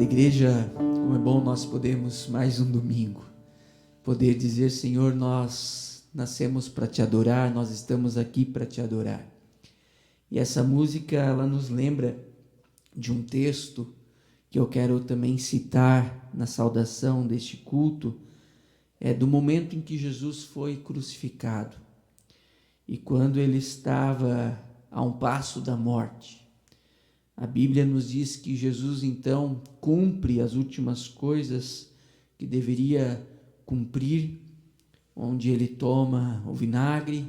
igreja, como é bom nós podemos mais um domingo poder dizer: Senhor, nós nascemos para te adorar, nós estamos aqui para te adorar. E essa música, ela nos lembra de um texto que eu quero também citar na saudação deste culto, é do momento em que Jesus foi crucificado e quando ele estava a um passo da morte. A Bíblia nos diz que Jesus então cumpre as últimas coisas que deveria cumprir, onde ele toma o vinagre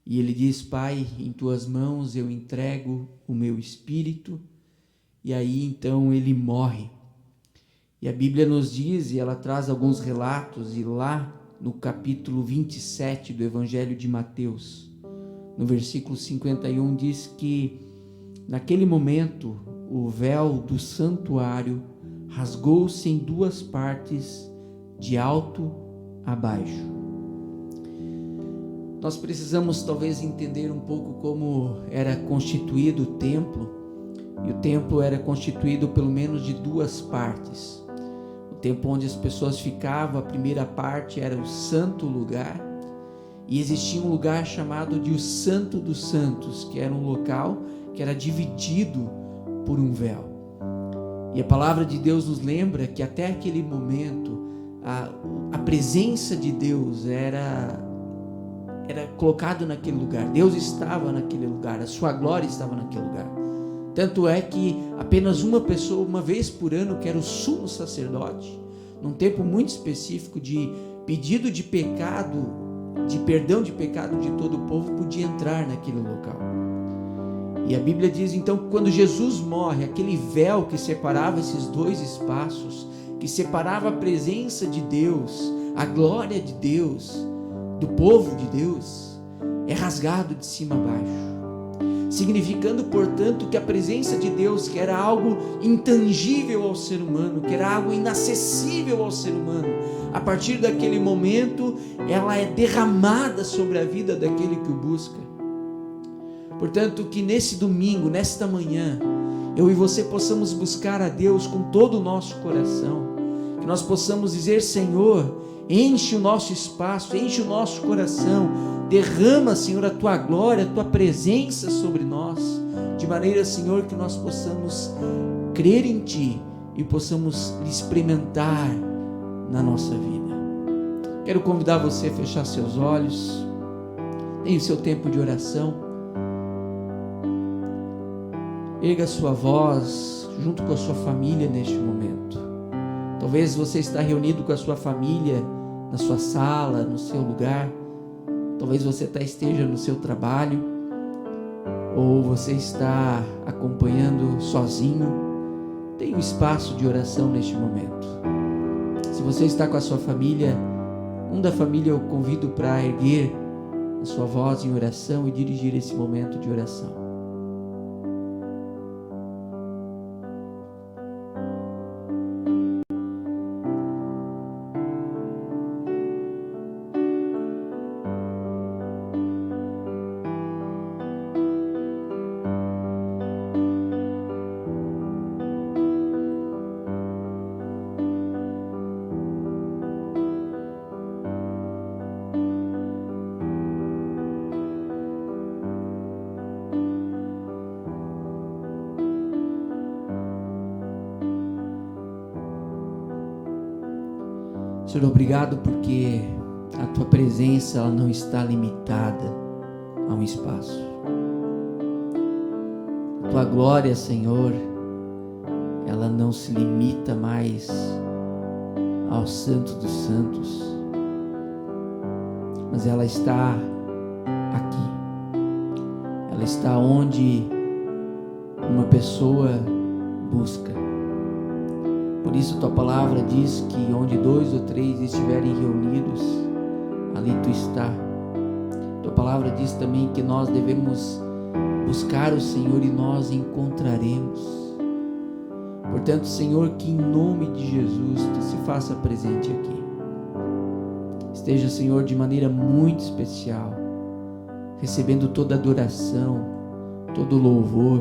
e ele diz: Pai, em tuas mãos eu entrego o meu espírito. E aí então ele morre. E a Bíblia nos diz, e ela traz alguns relatos, e lá no capítulo 27 do Evangelho de Mateus, no versículo 51, diz que naquele momento o véu do santuário rasgou-se em duas partes, de alto a baixo. Nós precisamos talvez entender um pouco como era constituído o templo. E o templo era constituído pelo menos de duas partes. O templo onde as pessoas ficavam, a primeira parte era o santo lugar, e existia um lugar chamado de o Santo dos Santos, que era um local que era dividido por um véu. E a palavra de Deus nos lembra que até aquele momento a presença de Deus era colocada naquele lugar. Deus estava naquele lugar, a sua glória estava naquele lugar. Tanto é que apenas uma pessoa, uma vez por ano, que era o sumo sacerdote, num tempo muito específico de pedido de pecado, de perdão de pecado de todo o povo, podia entrar naquele local. E a Bíblia diz então que quando Jesus morre, aquele véu que separava esses dois espaços, que separava a presença de Deus, a glória de Deus, do povo de Deus, é rasgado de cima a baixo. Significando, portanto, que a presença de Deus, que era algo intangível ao ser humano, que era algo inacessível ao ser humano, a partir daquele momento, ela é derramada sobre a vida daquele que o busca. Portanto, que nesse domingo, nesta manhã, eu e você possamos buscar a Deus com todo o nosso coração, que nós possamos dizer: Senhor, enche o nosso espaço, enche o nosso coração, derrama, Senhor, a Tua glória, a Tua presença sobre nós, de maneira, Senhor, que nós possamos crer em Ti e possamos experimentar na nossa vida. Quero convidar você a fechar seus olhos, tenha o seu tempo de oração, erga a sua voz junto com a sua família neste momento. Talvez você está reunido com a sua família na sua sala, no seu lugar. Talvez você esteja no seu trabalho, ou você está acompanhando sozinho. Tem um espaço de oração neste momento. Se você está com a sua família, da família eu convido para erguer a sua voz em oração e dirigir esse momento de oração. Senhor, obrigado porque a Tua presença ela não está limitada a um espaço. A Tua glória, Senhor, ela não se limita mais ao Santo dos Santos, mas ela está aqui. Ela está onde uma pessoa busca. Por isso Tua palavra diz que onde 2 ou 3 estiverem reunidos, ali Tu está. Tua palavra diz também que nós devemos buscar o Senhor e nós encontraremos. Portanto, Senhor, que em nome de Jesus Tu se faça presente aqui. Esteja, Senhor, de maneira muito especial, recebendo toda adoração, todo louvor,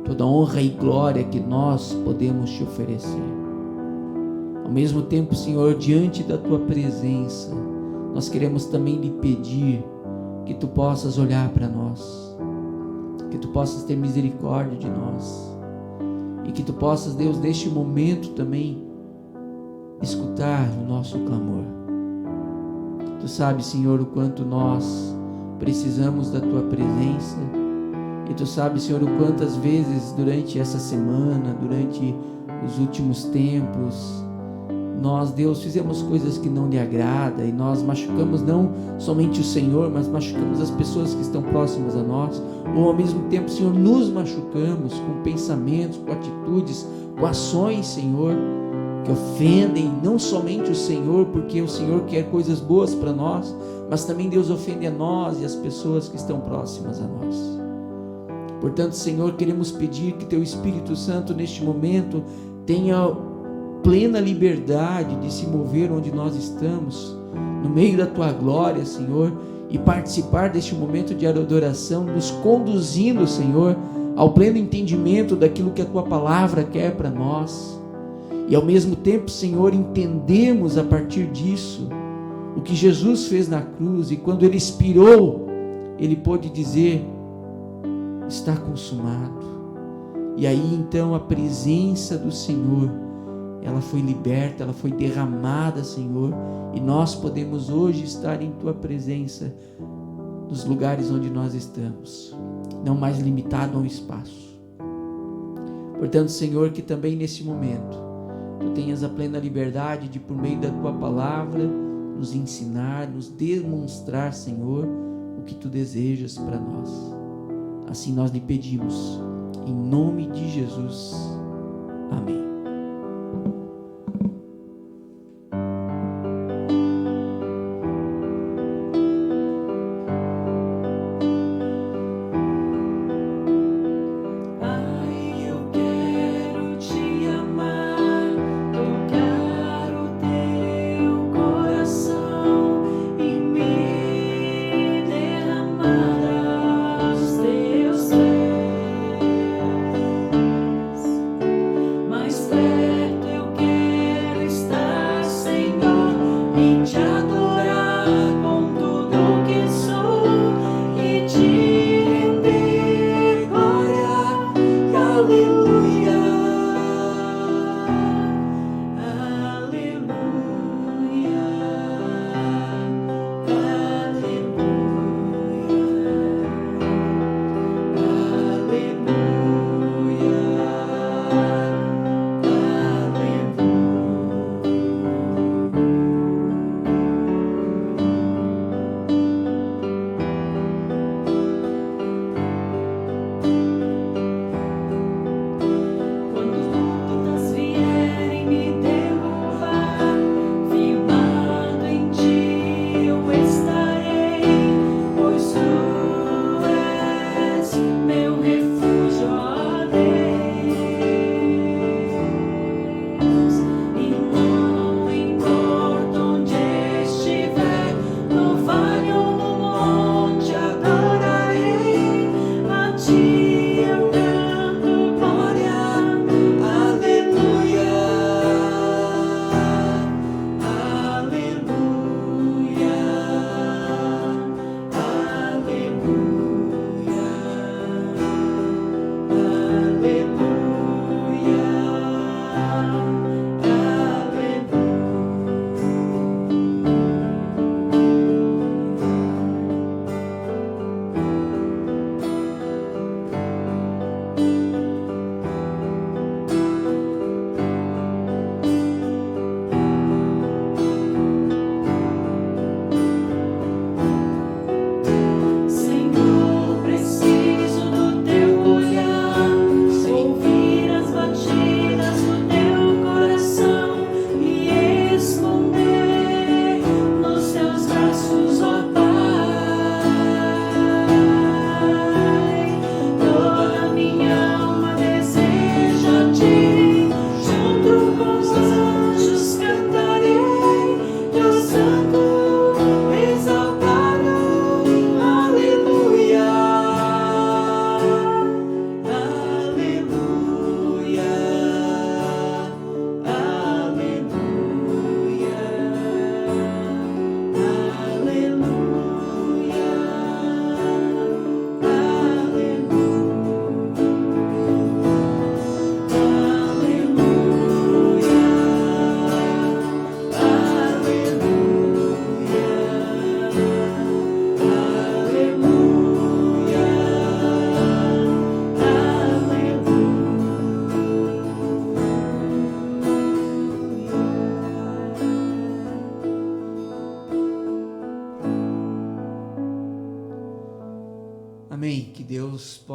toda honra e glória que nós podemos Te oferecer. Ao mesmo tempo, Senhor, diante da Tua presença, nós queremos também lhe pedir que Tu possas olhar para nós, que Tu possas ter misericórdia de nós, e que Tu possas, Deus, neste momento também escutar o nosso clamor. Tu sabes, Senhor, o quanto nós precisamos da Tua presença, e Tu sabes, Senhor, o quantas vezes durante essa semana, durante os últimos tempos, nós, Deus, fizemos coisas que não lhe agrada, e nós machucamos não somente o Senhor, mas machucamos as pessoas que estão próximas a nós, ou ao mesmo tempo, Senhor, nos machucamos com pensamentos, com atitudes, com ações, Senhor, que ofendem não somente o Senhor, porque o Senhor quer coisas boas para nós, mas também, Deus, ofende a nós e as pessoas que estão próximas a nós. Portanto, Senhor, queremos pedir que Teu Espírito Santo neste momento tenha plena liberdade de se mover onde nós estamos, no meio da Tua glória, Senhor, e participar deste momento de adoração, nos conduzindo, Senhor, ao pleno entendimento daquilo que a Tua palavra quer para nós. E ao mesmo tempo, Senhor, entendemos a partir disso o que Jesus fez na cruz, e quando Ele expirou, Ele pôde dizer: está consumado. E aí então a presença do Senhor, ela foi liberta, ela foi derramada, Senhor, e nós podemos hoje estar em Tua presença, nos lugares onde nós estamos, não mais limitado a um espaço. Portanto, Senhor, que também nesse momento Tu tenhas a plena liberdade de, por meio da Tua palavra, nos ensinar, nos demonstrar, Senhor, o que Tu desejas para nós. Assim nós lhe pedimos, em nome de Jesus. Amém.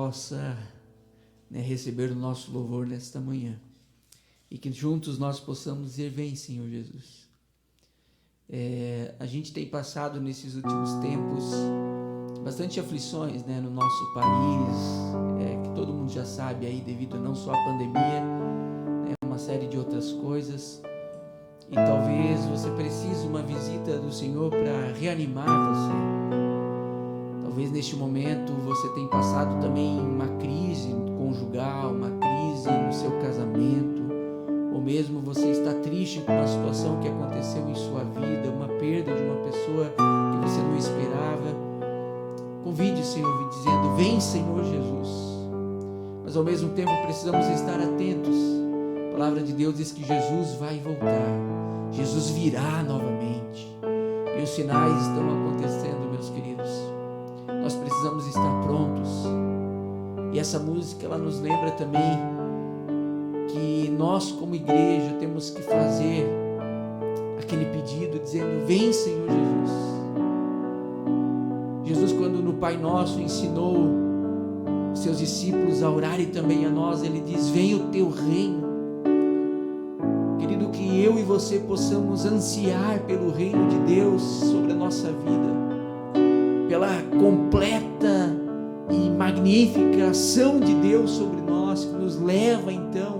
possa, receber o nosso louvor nesta manhã. E que juntos nós possamos dizer: vem, Senhor Jesus. A gente tem passado nesses últimos tempos bastante aflições, no nosso país, que todo mundo já sabe aí, devido não só à pandemia, uma série de outras coisas. E talvez você precise uma visita do Senhor para reanimar você. Talvez neste momento você tenha passado também uma crise conjugal, uma crise no seu casamento, ou mesmo você está triste com uma situação que aconteceu em sua vida, uma perda de uma pessoa que você não esperava. Convide o Senhor dizendo: vem, Senhor Jesus. Mas ao mesmo tempo precisamos estar atentos. A palavra de Deus diz que Jesus vai voltar, Jesus virá novamente, e os sinais estão acontecendo, meus queridos. Nós precisamos estar prontos. E essa música, ela nos lembra também que nós, como igreja, temos que fazer aquele pedido dizendo: vem, Senhor Jesus. Jesus, quando no Pai Nosso ensinou os seus discípulos a orarem também a nós, ele diz: vem o teu reino. Querido, que eu e você possamos ansiar pelo reino de Deus sobre a nossa vida, pela completa e magnífica ação de Deus sobre nós, que nos leva então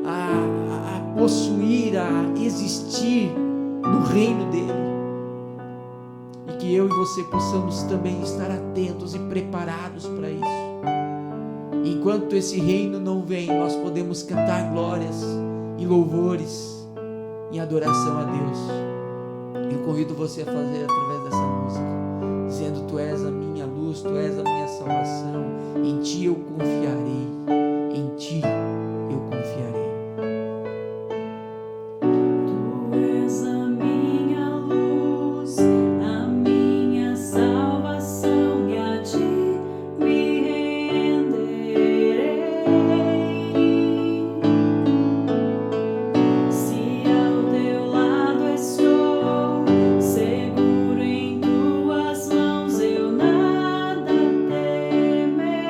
a possuir, a existir no reino dele. E que eu e você possamos também estar atentos e preparados para isso. Enquanto esse reino não vem, nós podemos cantar glórias e louvores em adoração a Deus. Eu convido você a fazer através dessa música, dizendo: tu és a minha luz, tu és a minha salvação, em ti eu confiarei, em ti eu confiarei. Tu és a minha luz, a minha salvação, e a ti me renderei. Se ao teu lado estou, seguro em tuas mãos, eu nada temerei.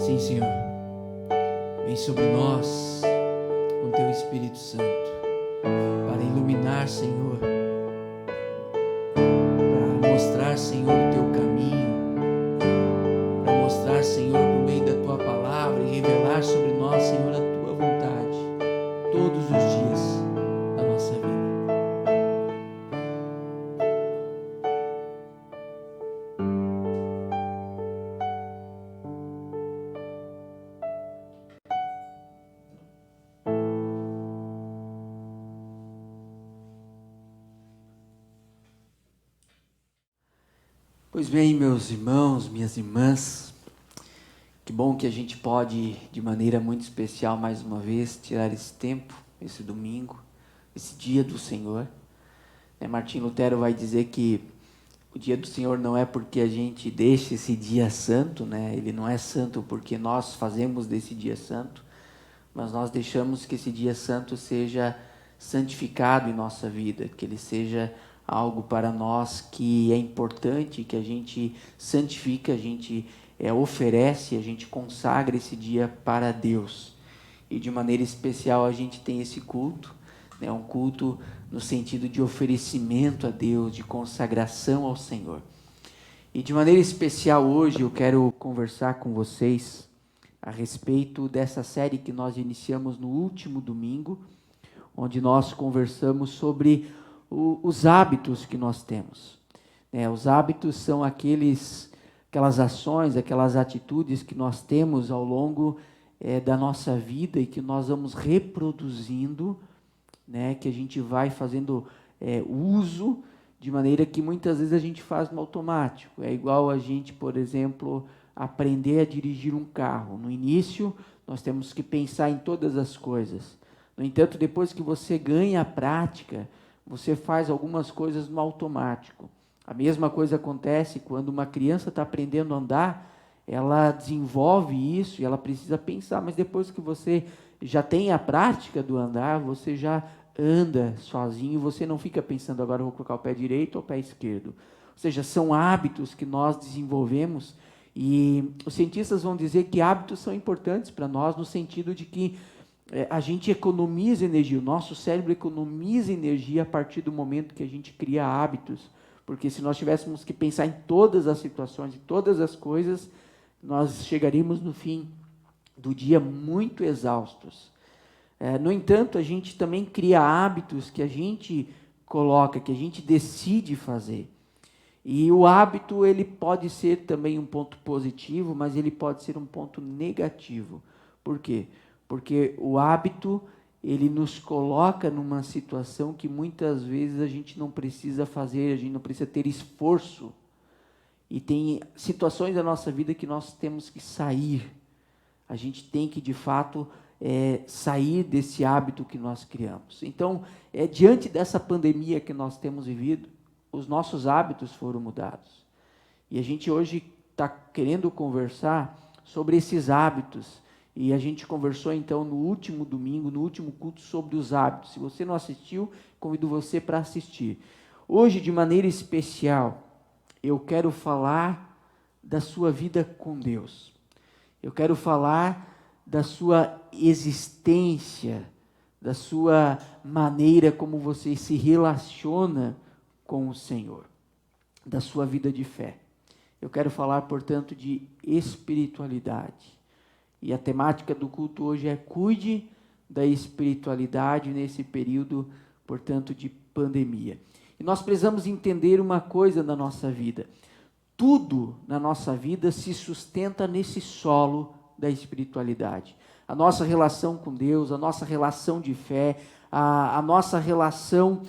Sim, Senhor. Vem sobre nós com Teu Espírito Santo para iluminar, Senhor, para mostrar, Senhor, o Teu caminho, para mostrar, Senhor, por meio da Tua palavra e revelar sobre nós, Senhor, a Tua vontade todos os dias da nossa vida. Pois bem, meus irmãos, minhas irmãs, que bom que a gente pode, de maneira muito especial, mais uma vez, tirar esse tempo, esse domingo, esse dia do Senhor. Martim Lutero vai dizer que o dia do Senhor não é porque a gente deixa esse dia santo, ele não é santo porque nós fazemos desse dia santo, mas nós deixamos que esse dia santo seja santificado em nossa vida, que ele seja algo para nós que é importante, que a gente santifica, a gente oferece, a gente consagra esse dia para Deus. E de maneira especial a gente tem esse culto, um culto no sentido de oferecimento a Deus, de consagração ao Senhor. E de maneira especial hoje eu quero conversar com vocês a respeito dessa série que nós iniciamos no último domingo, onde nós conversamos sobre os hábitos que nós temos. Os hábitos são aquelas ações, aquelas atitudes que nós temos ao longo da nossa vida e que nós vamos reproduzindo, que a gente vai fazendo uso, de maneira que muitas vezes a gente faz no automático. É igual a gente, por exemplo, aprender a dirigir um carro. No início, nós temos que pensar em todas as coisas. No entanto, depois que você ganha a prática, você faz algumas coisas no automático. A mesma coisa acontece quando uma criança está aprendendo a andar, ela desenvolve isso e ela precisa pensar, mas depois que você já tem a prática do andar, você já anda sozinho, você não fica pensando, agora eu vou colocar o pé direito ou o pé esquerdo. Ou seja, são hábitos que nós desenvolvemos e os cientistas vão dizer que hábitos são importantes para nós no sentido de que a gente economiza energia, o nosso cérebro economiza energia a partir do momento que a gente cria hábitos, porque se nós tivéssemos que pensar em todas as situações, em todas as coisas, nós chegaríamos no fim do dia muito exaustos. No entanto, a gente também cria hábitos que a gente coloca, que a gente decide fazer. E o hábito, ele pode ser também um ponto positivo, mas ele pode ser um ponto negativo. Por quê? Porque o hábito, ele nos coloca numa situação que muitas vezes a gente não precisa fazer, a gente não precisa ter esforço. E tem situações da nossa vida que nós temos que sair. A gente tem que, de fato, sair desse hábito que nós criamos. Então, diante dessa pandemia que nós temos vivido, os nossos hábitos foram mudados. E a gente hoje está querendo conversar sobre esses hábitos. E a gente conversou então no último domingo, no último culto, sobre os hábitos. Se você não assistiu, convido você para assistir. Hoje, de maneira especial, eu quero falar da sua vida com Deus. Eu quero falar da sua existência, da sua maneira como você se relaciona com o Senhor, da sua vida de fé. Eu quero falar, portanto, de espiritualidade. E a temática do culto hoje é cuide da espiritualidade nesse período, portanto, de pandemia. E nós precisamos entender uma coisa na nossa vida. Tudo na nossa vida se sustenta nesse solo da espiritualidade. A nossa relação com Deus, a nossa relação de fé, a nossa relação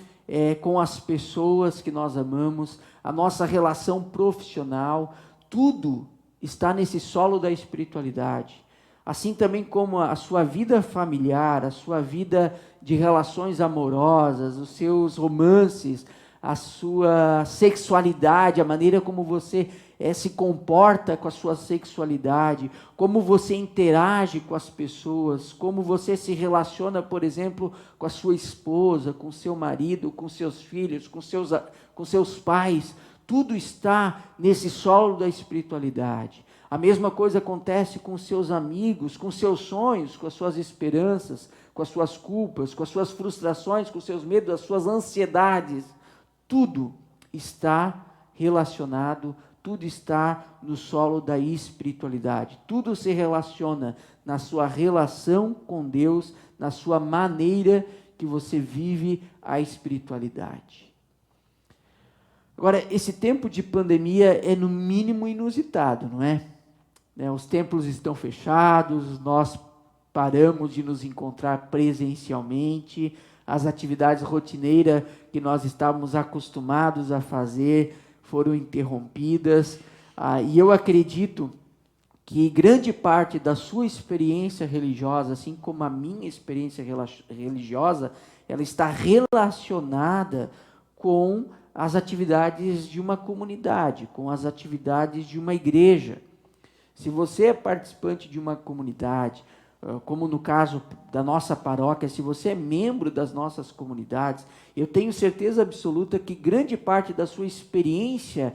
com as pessoas que nós amamos, a nossa relação profissional, tudo está nesse solo da espiritualidade. Assim também como a sua vida familiar, a sua vida de relações amorosas, os seus romances, a sua sexualidade, a maneira como você se comporta com a sua sexualidade, como você interage com as pessoas, como você se relaciona, por exemplo, com a sua esposa, com seu marido, com seus filhos, com seus pais. Tudo está nesse solo da espiritualidade. A mesma coisa acontece com seus amigos, com seus sonhos, com as suas esperanças, com as suas culpas, com as suas frustrações, com os seus medos, as suas ansiedades. Tudo está relacionado, tudo está no solo da espiritualidade. Tudo se relaciona na sua relação com Deus, na sua maneira que você vive a espiritualidade. Agora, esse tempo de pandemia é no mínimo inusitado, não é? Os templos estão fechados, nós paramos de nos encontrar presencialmente, as atividades rotineiras que nós estávamos acostumados a fazer foram interrompidas, e eu acredito que grande parte da sua experiência religiosa, assim como a minha experiência religiosa, ela está relacionada com as atividades de uma comunidade, com as atividades de uma igreja. Se você é participante de uma comunidade, como no caso da nossa paróquia, se você é membro das nossas comunidades, eu tenho certeza absoluta que grande parte da sua experiência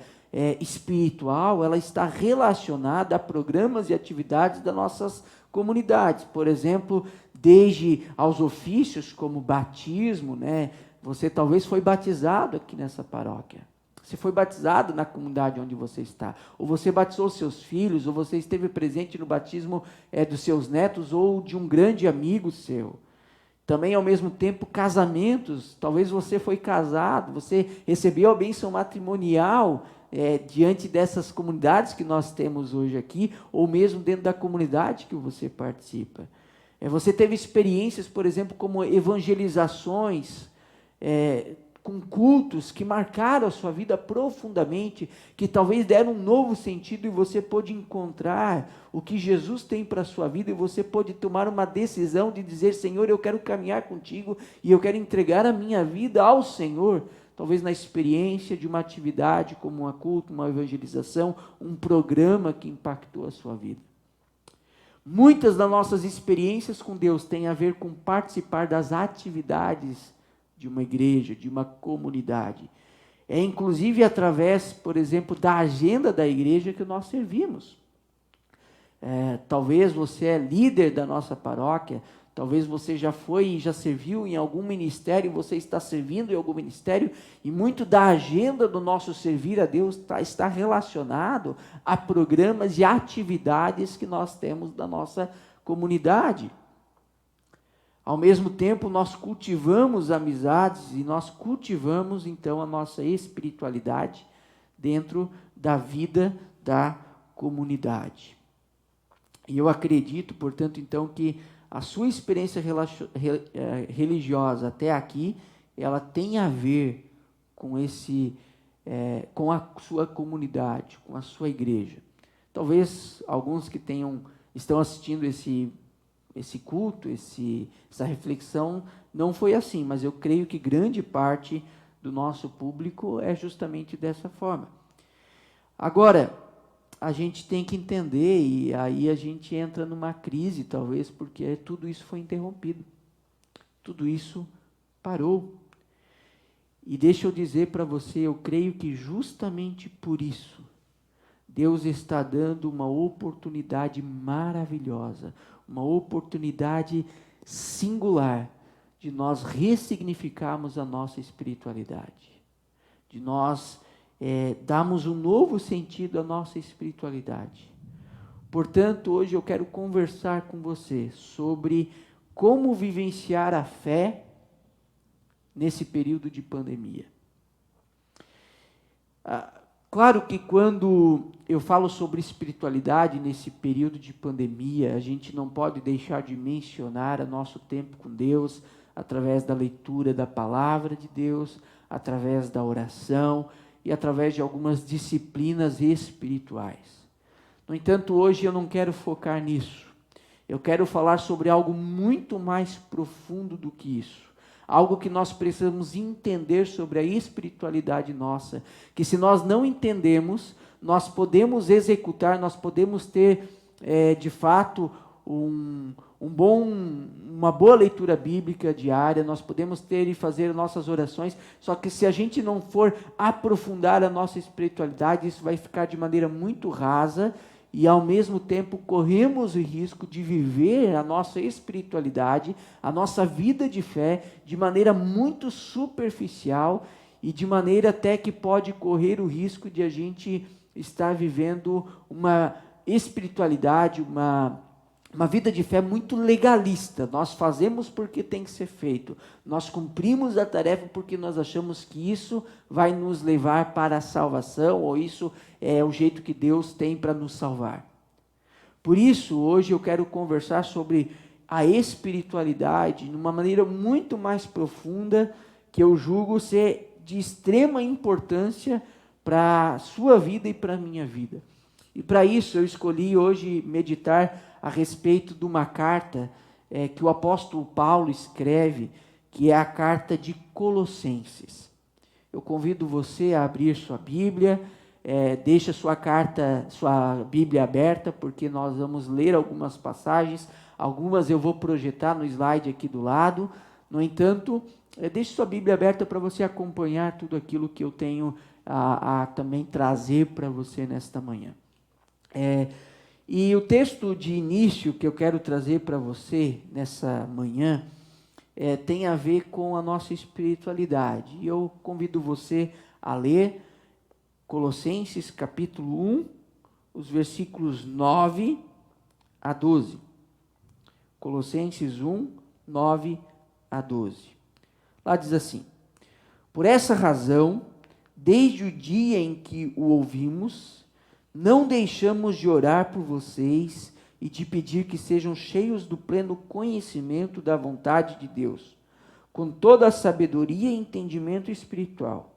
espiritual, ela está relacionada a programas e atividades das nossas comunidades. Por exemplo, desde aos ofícios como batismo, né? Você talvez foi batizado aqui nessa paróquia. Você foi batizado na comunidade onde você está. Ou você batizou seus filhos, ou você esteve presente no batismo dos seus netos, ou de um grande amigo seu. Também, ao mesmo tempo, casamentos. Talvez você foi casado, você recebeu a bênção matrimonial diante dessas comunidades que nós temos hoje aqui, ou mesmo dentro da comunidade que você participa. Você teve experiências, por exemplo, como evangelizações, com cultos que marcaram a sua vida profundamente, que talvez deram um novo sentido e você pôde encontrar o que Jesus tem para a sua vida e você pôde tomar uma decisão de dizer: Senhor, eu quero caminhar contigo e eu quero entregar a minha vida ao Senhor, talvez na experiência de uma atividade como um culto, uma evangelização, um programa que impactou a sua vida. Muitas das nossas experiências com Deus têm a ver com participar das atividades de uma igreja, de uma comunidade. Inclusive através, por exemplo, da agenda da igreja que nós servimos. Talvez você é líder da nossa paróquia, talvez você já foi e já serviu em algum ministério, você está servindo em algum ministério, e muito da agenda do nosso servir a Deus está relacionado a programas e atividades que nós temos da nossa comunidade. Ao mesmo tempo, nós cultivamos amizades e nós cultivamos, então, a nossa espiritualidade dentro da vida da comunidade. E eu acredito, portanto, então, que a sua experiência religiosa até aqui, ela tem a ver com com a sua comunidade, com a sua igreja. Talvez alguns que estão assistindo esse culto, essa reflexão, não foi assim, mas eu creio que grande parte do nosso público é justamente dessa forma. Agora, a gente tem que entender, e aí a gente entra numa crise, talvez, porque tudo isso foi interrompido. Tudo isso parou. E deixa eu dizer para você, eu creio que justamente por isso, Deus está dando uma oportunidade maravilhosa, uma oportunidade singular de nós ressignificarmos a nossa espiritualidade, de nós darmos um novo sentido à nossa espiritualidade. Portanto, hoje eu quero conversar com você sobre como vivenciar a fé nesse período de pandemia. Claro que quando eu falo sobre espiritualidade nesse período de pandemia, a gente não pode deixar de mencionar o nosso tempo com Deus, através da leitura da palavra de Deus, através da oração e através de algumas disciplinas espirituais. No entanto, hoje eu não quero focar nisso. Eu quero falar sobre algo muito mais profundo do que isso. Algo que nós precisamos entender sobre a espiritualidade nossa, que se nós não entendemos, nós podemos executar, nós podemos ter, de fato, uma boa leitura bíblica diária, nós podemos ter e fazer nossas orações, só que se a gente não for aprofundar a nossa espiritualidade, isso vai ficar de maneira muito rasa, e ao mesmo tempo corremos o risco de viver a nossa espiritualidade, a nossa vida de fé, de maneira muito superficial, e de maneira até que pode correr o risco de a gente estar vivendo uma espiritualidade, uma vida de fé muito legalista. Nós fazemos porque tem que ser feito. Nós cumprimos a tarefa porque nós achamos que isso vai nos levar para a salvação, ou isso é o jeito que Deus tem para nos salvar. Por isso, hoje eu quero conversar sobre a espiritualidade de uma maneira muito mais profunda, que eu julgo ser de extrema importância para a sua vida e para a minha vida. E para isso eu escolhi hoje meditar a respeito de uma carta que o apóstolo Paulo escreve, que é a carta de Colossenses. Eu convido você a abrir sua Bíblia, deixa sua Bíblia aberta, porque nós vamos ler algumas passagens, algumas eu vou projetar no slide aqui do lado. No entanto, deixe sua Bíblia aberta para você acompanhar tudo aquilo que eu tenho a também trazer para você nesta manhã. E o texto de início que eu quero trazer para você nessa manhã tem a ver com a nossa espiritualidade. E eu convido você a ler Colossenses capítulo 1, os versículos 9 a 12. Colossenses 1, 9 a 12. Lá diz assim: por essa razão, desde o dia em que o ouvimos, não deixamos de orar por vocês e de pedir que sejam cheios do pleno conhecimento da vontade de Deus, com toda a sabedoria e entendimento espiritual.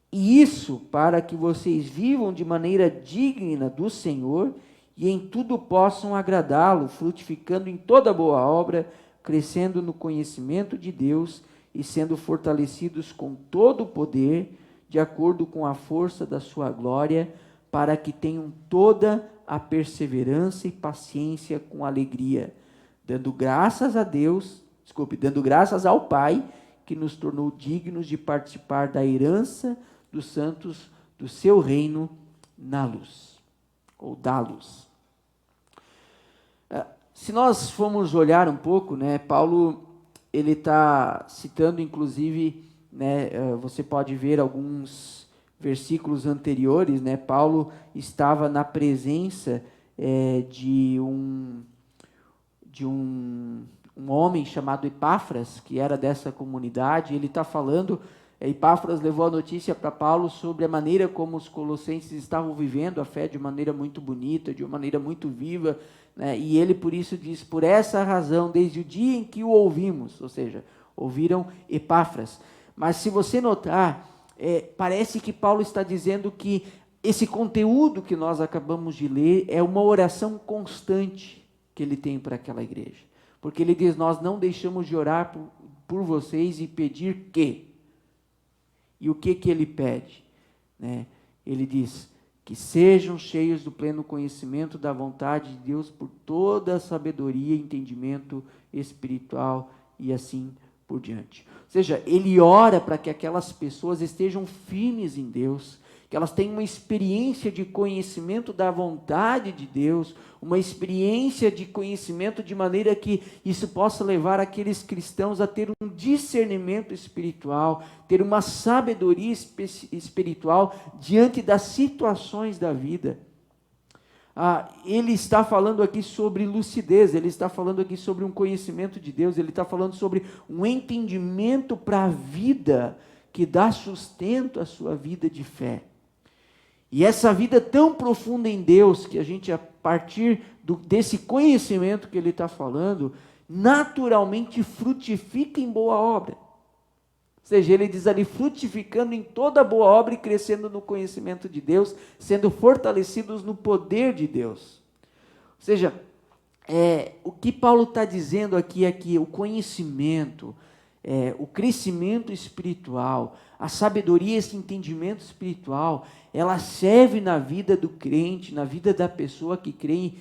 E isso para que vocês vivam de maneira digna do Senhor e em tudo possam agradá-lo, frutificando em toda boa obra, crescendo no conhecimento de Deus e sendo fortalecidos com todo o poder, de acordo com a força da sua glória, para que tenham toda a perseverança e paciência com alegria, dando graças ao Pai, que nos tornou dignos de participar da herança dos santos do seu reino na luz, ou da luz. Se nós formos olhar um pouco, Paulo ele está citando, inclusive, você pode ver alguns versículos anteriores, Paulo estava na presença de um homem chamado Epáfras, que era dessa comunidade. Ele está falando, Epáfras levou a notícia para Paulo sobre a maneira como os colossenses estavam vivendo a fé de maneira muito bonita, de uma maneira muito viva, e ele por isso diz, por essa razão, desde o dia em que o ouvimos, ou seja, ouviram Epáfras. Mas se você notar, parece que Paulo está dizendo que esse conteúdo que nós acabamos de ler é uma oração constante que ele tem para aquela igreja. Porque ele diz, nós não deixamos de orar por vocês e pedir que. E o que ele pede? Ele diz, que sejam cheios do pleno conhecimento da vontade de Deus por toda a sabedoria e entendimento espiritual e assim por diante. Ou seja, ele ora para que aquelas pessoas estejam firmes em Deus, que elas tenham uma experiência de conhecimento da vontade de Deus, uma experiência de conhecimento de maneira que isso possa levar aqueles cristãos a ter um discernimento espiritual, ter uma sabedoria espiritual diante das situações da vida. Ele está falando aqui sobre lucidez, ele está falando aqui sobre um conhecimento de Deus, ele está falando sobre um entendimento para a vida que dá sustento à sua vida de fé. E essa vida tão profunda em Deus, que a gente, a partir desse conhecimento que ele está falando, naturalmente frutifica em boa obra. Ou seja, ele diz ali, frutificando em toda boa obra e crescendo no conhecimento de Deus, sendo fortalecidos no poder de Deus. Ou seja, o que Paulo está dizendo aqui é que o conhecimento, o crescimento espiritual, a sabedoria, esse entendimento espiritual, ela serve na vida do crente, na vida da pessoa que crê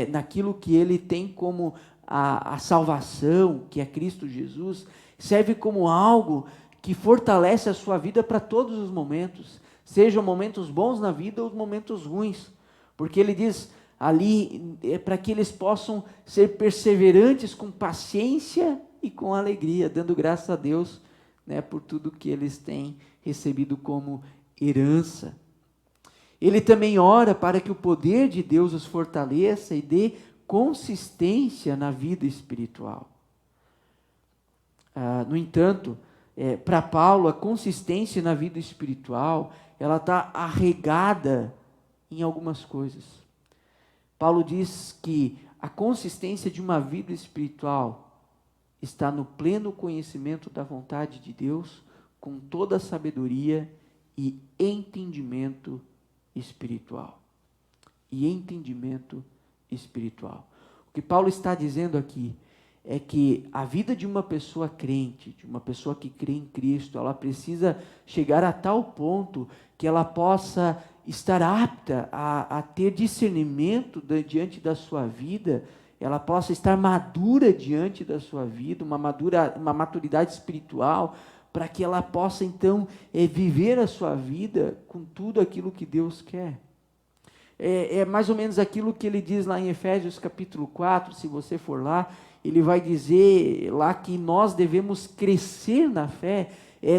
naquilo que ele tem como a salvação, que é Cristo Jesus, serve como algo que fortalece a sua vida para todos os momentos, sejam momentos bons na vida ou momentos ruins, porque ele diz ali, para que eles possam ser perseverantes com paciência e com alegria, dando graças a Deus, né, por tudo que eles têm recebido como herança. Ele também ora para que o poder de Deus os fortaleça e dê consistência na vida espiritual. No entanto, para Paulo, a consistência na vida espiritual, ela está arraigada em algumas coisas. Paulo diz que a consistência de uma vida espiritual está no pleno conhecimento da vontade de Deus, com toda a sabedoria e entendimento espiritual. E entendimento espiritual. O que Paulo está dizendo aqui é que a vida de uma pessoa crente, de uma pessoa que crê em Cristo, ela precisa chegar a tal ponto que ela possa estar apta a ter discernimento diante da sua vida, ela possa estar madura diante da sua vida, uma maturidade espiritual, para que ela possa então viver a sua vida com tudo aquilo que Deus quer. É mais ou menos aquilo que ele diz lá em Efésios capítulo 4, se você for lá, ele vai dizer lá que nós devemos crescer na fé,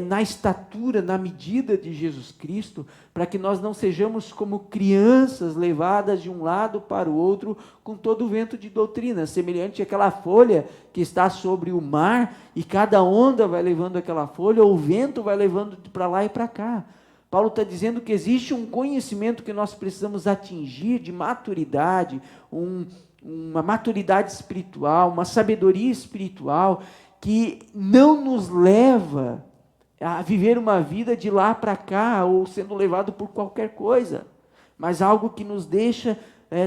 na estatura, na medida de Jesus Cristo, para que nós não sejamos como crianças levadas de um lado para o outro com todo o vento de doutrina, semelhante àquela folha que está sobre o mar e cada onda vai levando aquela folha, ou o vento vai levando para lá e para cá. Paulo está dizendo que existe um conhecimento que nós precisamos atingir de maturidade, uma maturidade espiritual, uma sabedoria espiritual, que não nos leva a viver uma vida de lá para cá, ou sendo levado por qualquer coisa, mas algo que nos deixa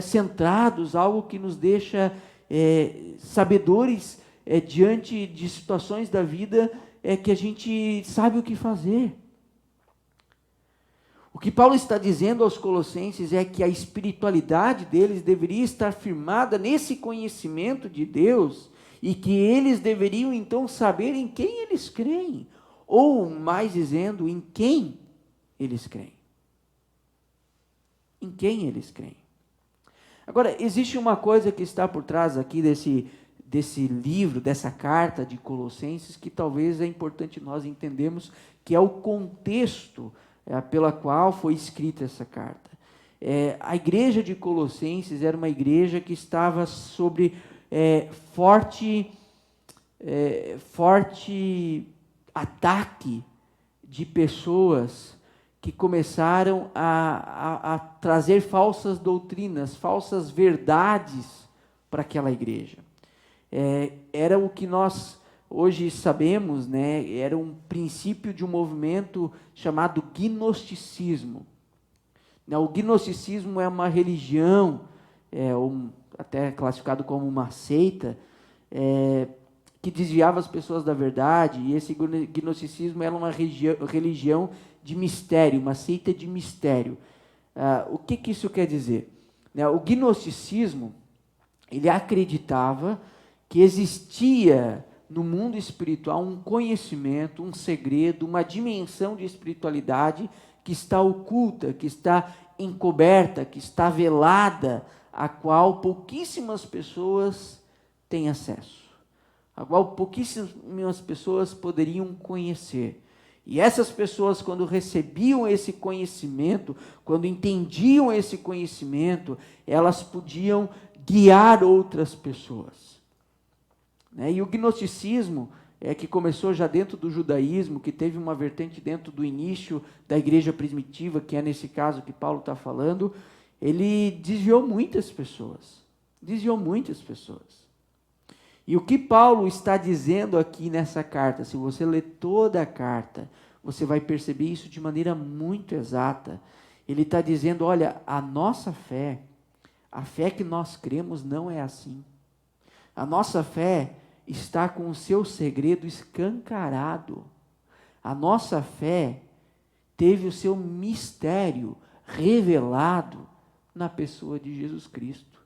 centrados, algo que nos deixa sabedores diante de situações da vida que a gente sabe o que fazer. O que Paulo está dizendo aos Colossenses é que a espiritualidade deles deveria estar firmada nesse conhecimento de Deus, e que eles deveriam então saber em quem eles creem, ou mais dizendo, em quem eles creem. Em quem eles creem. Agora, existe uma coisa que está por trás aqui desse livro, dessa carta de Colossenses, que talvez é importante nós entendermos, que é o contexto pela qual foi escrita essa carta. A igreja de Colossenses era uma igreja que estava sobre forte ataque de pessoas que começaram a trazer falsas doutrinas, falsas verdades para aquela igreja. Era o que nós hoje sabemos, né, era um princípio de um movimento chamado gnosticismo. O gnosticismo é uma religião, até classificado como uma seita, que desviava as pessoas da verdade, e esse gnosticismo era uma religião de mistério, uma seita de mistério. O que isso quer dizer? O gnosticismo, ele acreditava que existia no mundo espiritual um conhecimento, um segredo, uma dimensão de espiritualidade que está oculta, que está encoberta, que está velada, a qual pouquíssimas pessoas têm acesso, a qual pouquíssimas pessoas poderiam conhecer. E essas pessoas, quando recebiam esse conhecimento, quando entendiam esse conhecimento, elas podiam guiar outras pessoas. E o gnosticismo, que começou já dentro do judaísmo, que teve uma vertente dentro do início da igreja primitiva, que é nesse caso que Paulo está falando, ele desviou muitas pessoas. E o que Paulo está dizendo aqui nessa carta, se você ler toda a carta, você vai perceber isso de maneira muito exata. Ele está dizendo, olha, a nossa fé, a fé que nós cremos não é assim. A nossa fé está com o seu segredo escancarado. A nossa fé teve o seu mistério revelado na pessoa de Jesus Cristo.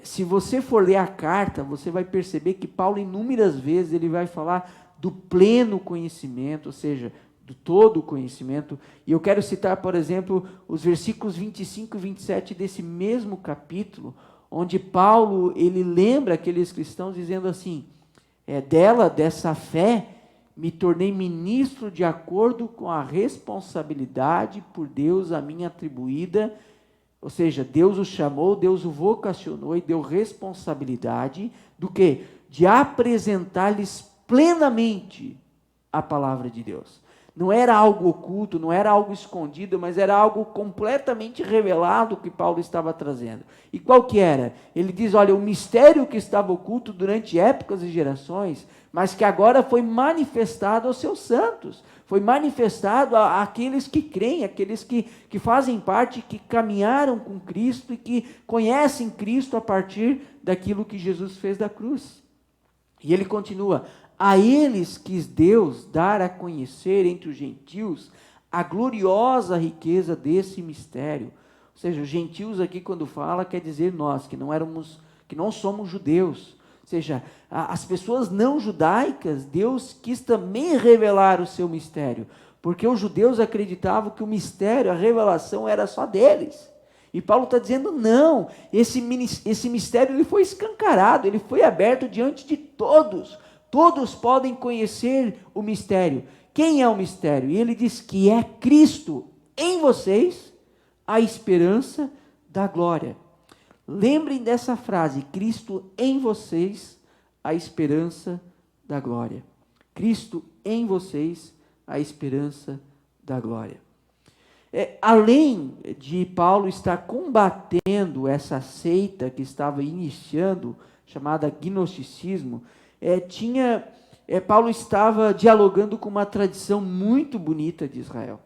Se você for ler a carta, você vai perceber que Paulo inúmeras vezes ele vai falar do pleno conhecimento, ou seja, do todo o conhecimento. E eu quero citar, por exemplo, os versículos 25 e 27 desse mesmo capítulo, onde Paulo, ele lembra aqueles cristãos dizendo assim, dessa fé, me tornei ministro de acordo com a responsabilidade por Deus a mim atribuída, ou seja, Deus o chamou, Deus o vocacionou e deu responsabilidade do quê? De apresentar-lhes plenamente a palavra de Deus. Não era algo oculto, não era algo escondido, mas era algo completamente revelado que Paulo estava trazendo. E qual que era? Ele diz, olha, o mistério que estava oculto durante épocas e gerações, mas que agora foi manifestado aos seus santos, foi manifestado àqueles que creem, àqueles que fazem parte, que caminharam com Cristo e que conhecem Cristo a partir daquilo que Jesus fez da cruz. E ele continua, a eles quis Deus dar a conhecer entre os gentios a gloriosa riqueza desse mistério. Ou seja, os gentios aqui quando fala, quer dizer nós, que não somos judeus. Ou seja, as pessoas não judaicas, Deus quis também revelar o seu mistério. Porque os judeus acreditavam que o mistério, a revelação era só deles. E Paulo está dizendo, não, esse mistério ele foi escancarado, ele foi aberto diante de todos. Todos podem conhecer o mistério. Quem é o mistério? E ele diz que é Cristo em vocês, a esperança da glória. Lembrem dessa frase, Cristo em vocês, a esperança da glória. Cristo em vocês, a esperança da glória. Além de Paulo estar combatendo essa seita que estava iniciando, chamada gnosticismo, Paulo estava dialogando com uma tradição muito bonita de Israel.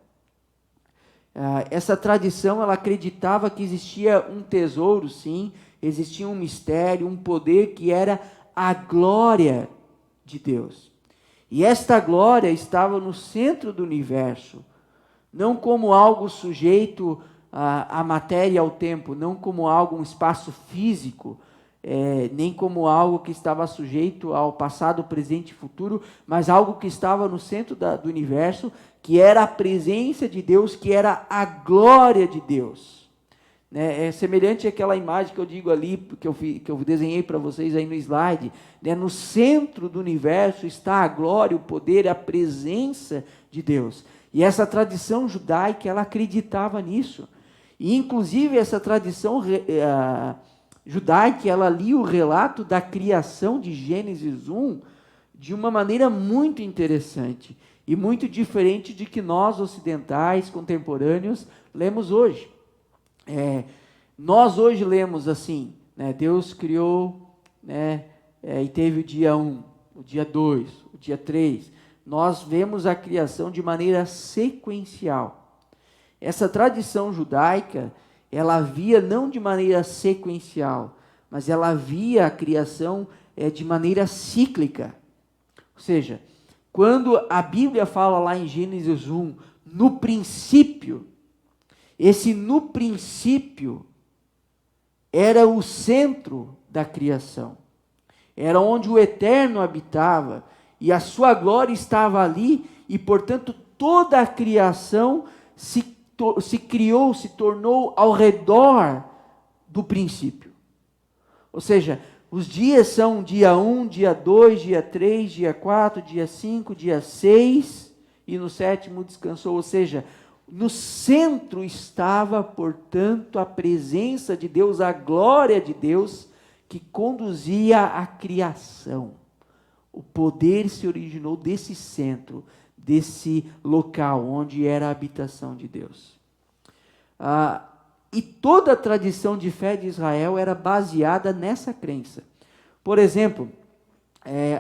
Essa tradição, ela acreditava que existia um tesouro, sim, existia um mistério, um poder que era a glória de Deus. E esta glória estava no centro do universo, não como algo sujeito à matéria e ao tempo, não como algo, um espaço físico, nem como algo que estava sujeito ao passado, presente e futuro, mas algo que estava no centro do universo, que era a presença de Deus, que era a glória de Deus. É semelhante àquela imagem que eu digo ali, que eu desenhei para vocês aí no slide. No centro do universo está a glória, o poder, a presença de Deus. E essa tradição judaica, ela acreditava nisso. E inclusive essa tradição judaica, ela lia o relato da criação de Gênesis 1 de uma maneira muito interessante e muito diferente de que nós ocidentais, contemporâneos, lemos hoje. Nós hoje lemos assim, Deus criou, e teve o dia 1, o dia 2, o dia 3. Nós vemos a criação de maneira sequencial. Essa tradição judaica, ela via não de maneira sequencial, mas ela via a criação de maneira cíclica. Ou seja, quando a Bíblia fala lá em Gênesis 1, no princípio, esse no princípio era o centro da criação. Era onde o Eterno habitava e a sua glória estava ali e, portanto, toda a criação se criou, se tornou ao redor do princípio. Ou seja, os dias são dia 1, dia 2, dia 3, dia 4, dia 5, dia 6 e no 7º descansou. Ou seja, no centro estava, portanto, a presença de Deus, a glória de Deus que conduzia a criação. O poder se originou desse centro, desse local onde era a habitação de Deus. E toda a tradição de fé de Israel era baseada nessa crença. Por exemplo,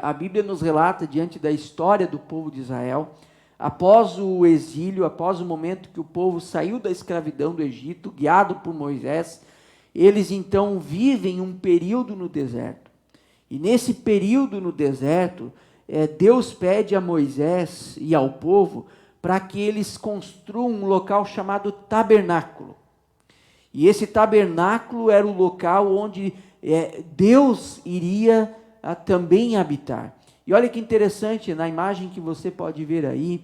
a Bíblia nos relata, diante da história do povo de Israel, após o exílio, após o momento que o povo saiu da escravidão do Egito, guiado por Moisés, eles então vivem um período no deserto. E nesse período no deserto, Deus pede a Moisés e ao povo para que eles construam um local chamado tabernáculo. E esse tabernáculo era o local onde Deus iria também habitar. E olha que interessante, na imagem que você pode ver aí,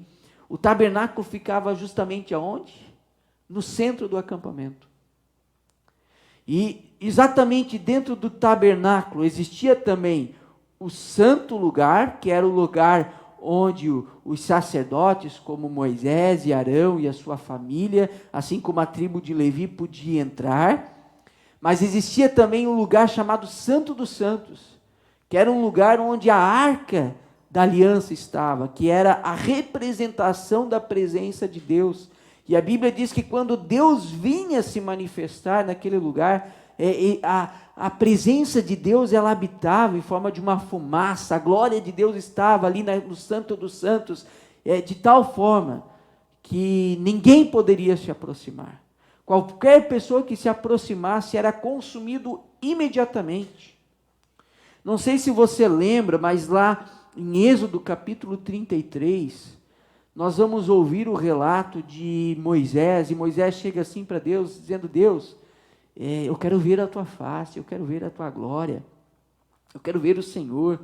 o tabernáculo ficava justamente aonde? No centro do acampamento. E exatamente dentro do tabernáculo existia também o santo lugar, que era o lugar onde os sacerdotes, como Moisés e Arão e a sua família, assim como a tribo de Levi, podia entrar. Mas existia também um lugar chamado Santo dos Santos, que era um lugar onde a arca da aliança estava, que era a representação da presença de Deus. E a Bíblia diz que quando Deus vinha se manifestar naquele lugar, a presença de Deus, ela habitava em forma de uma fumaça, a glória de Deus estava ali no Santo dos Santos, de tal forma que ninguém poderia se aproximar. Qualquer pessoa que se aproximasse era consumido imediatamente. Não sei se você lembra, mas lá em Êxodo capítulo 33, nós vamos ouvir o relato de Moisés, e Moisés chega assim para Deus, dizendo: Deus, eu quero ver a tua face, eu quero ver a tua glória, eu quero ver o Senhor.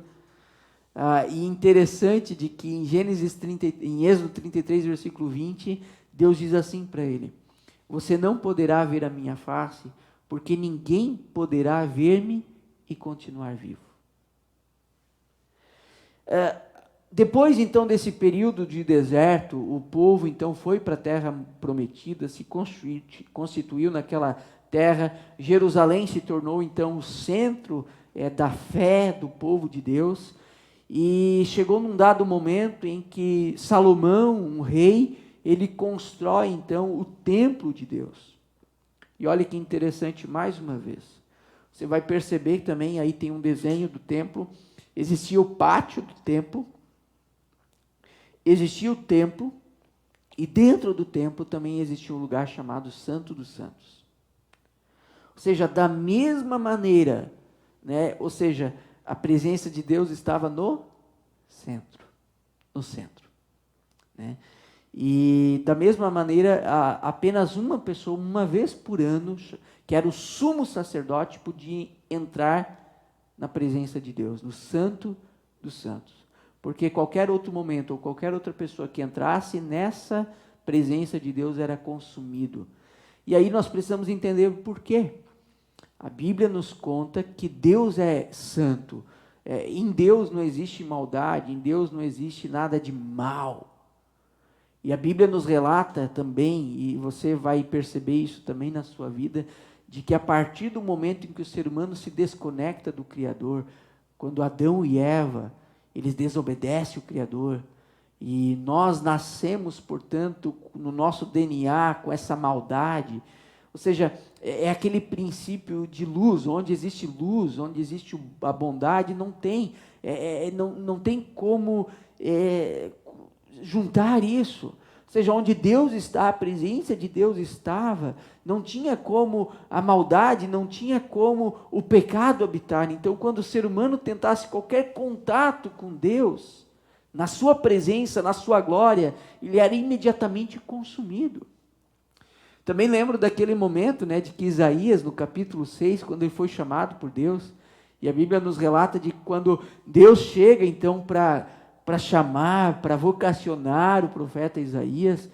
E interessante de que em Êxodo 33, versículo 20, Deus diz assim para ele: você não poderá ver a minha face, porque ninguém poderá ver-me e continuar vivo. Depois então desse período de deserto, o povo então foi para a terra prometida, se constituiu naquela terra. Jerusalém se tornou então o centro da fé do povo de Deus, e chegou num dado momento em que Salomão, um rei, ele constrói então o templo de Deus. E olha que interessante, mais uma vez, você vai perceber que também aí tem um desenho do templo. Existia o pátio do templo, existia o templo, e dentro do templo também existia um lugar chamado Santo dos Santos. Ou seja, da mesma maneira, ou seja, a presença de Deus estava no centro, E da mesma maneira, apenas uma pessoa, uma vez por ano, que era o sumo sacerdote, podia entrar na presença de Deus, no Santo dos Santos. Porque qualquer outro momento, ou qualquer outra pessoa que entrasse nessa presença de Deus era consumido. E aí nós precisamos entender o porquê. A Bíblia nos conta que Deus é santo. Em Deus não existe maldade, em Deus não existe nada de mal. E a Bíblia nos relata também, e você vai perceber isso também na sua vida, de que a partir do momento em que o ser humano se desconecta do Criador, quando Adão e Eva, eles desobedecem o Criador, e nós nascemos, portanto, no nosso DNA com essa maldade. Ou seja, é aquele princípio de luz, onde existe luz, onde existe a bondade, não tem como juntar isso. Ou seja, onde Deus está, a presença de Deus estava, não tinha como a maldade, não tinha como o pecado habitar. Então, quando o ser humano tentasse qualquer contato com Deus, na sua presença, na sua glória, ele era imediatamente consumido. Também lembro daquele momento, de que Isaías, no capítulo 6, quando ele foi chamado por Deus, e a Bíblia nos relata de quando Deus chega então para chamar, para vocacionar o profeta Isaías,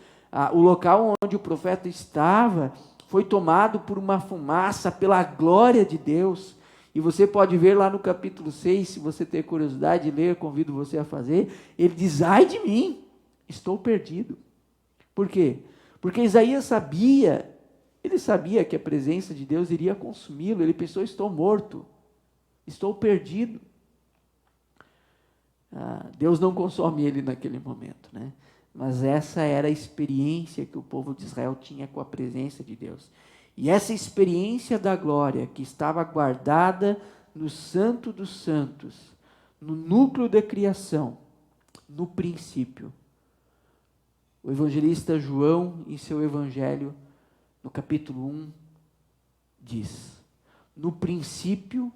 o local onde o profeta estava foi tomado por uma fumaça, pela glória de Deus. E você pode ver lá no capítulo 6, se você ter curiosidade de ler, convido você a fazer, ele diz: ai de mim, estou perdido. Por quê? Porque Isaías sabia que a presença de Deus iria consumi-lo. Ele pensou: estou morto, estou perdido. Deus não consome ele naquele momento, Mas essa era a experiência que o povo de Israel tinha com a presença de Deus. E essa experiência da glória que estava guardada no Santo dos Santos, no núcleo da criação, no princípio. O evangelista João, em seu evangelho, no capítulo 1, diz: no princípio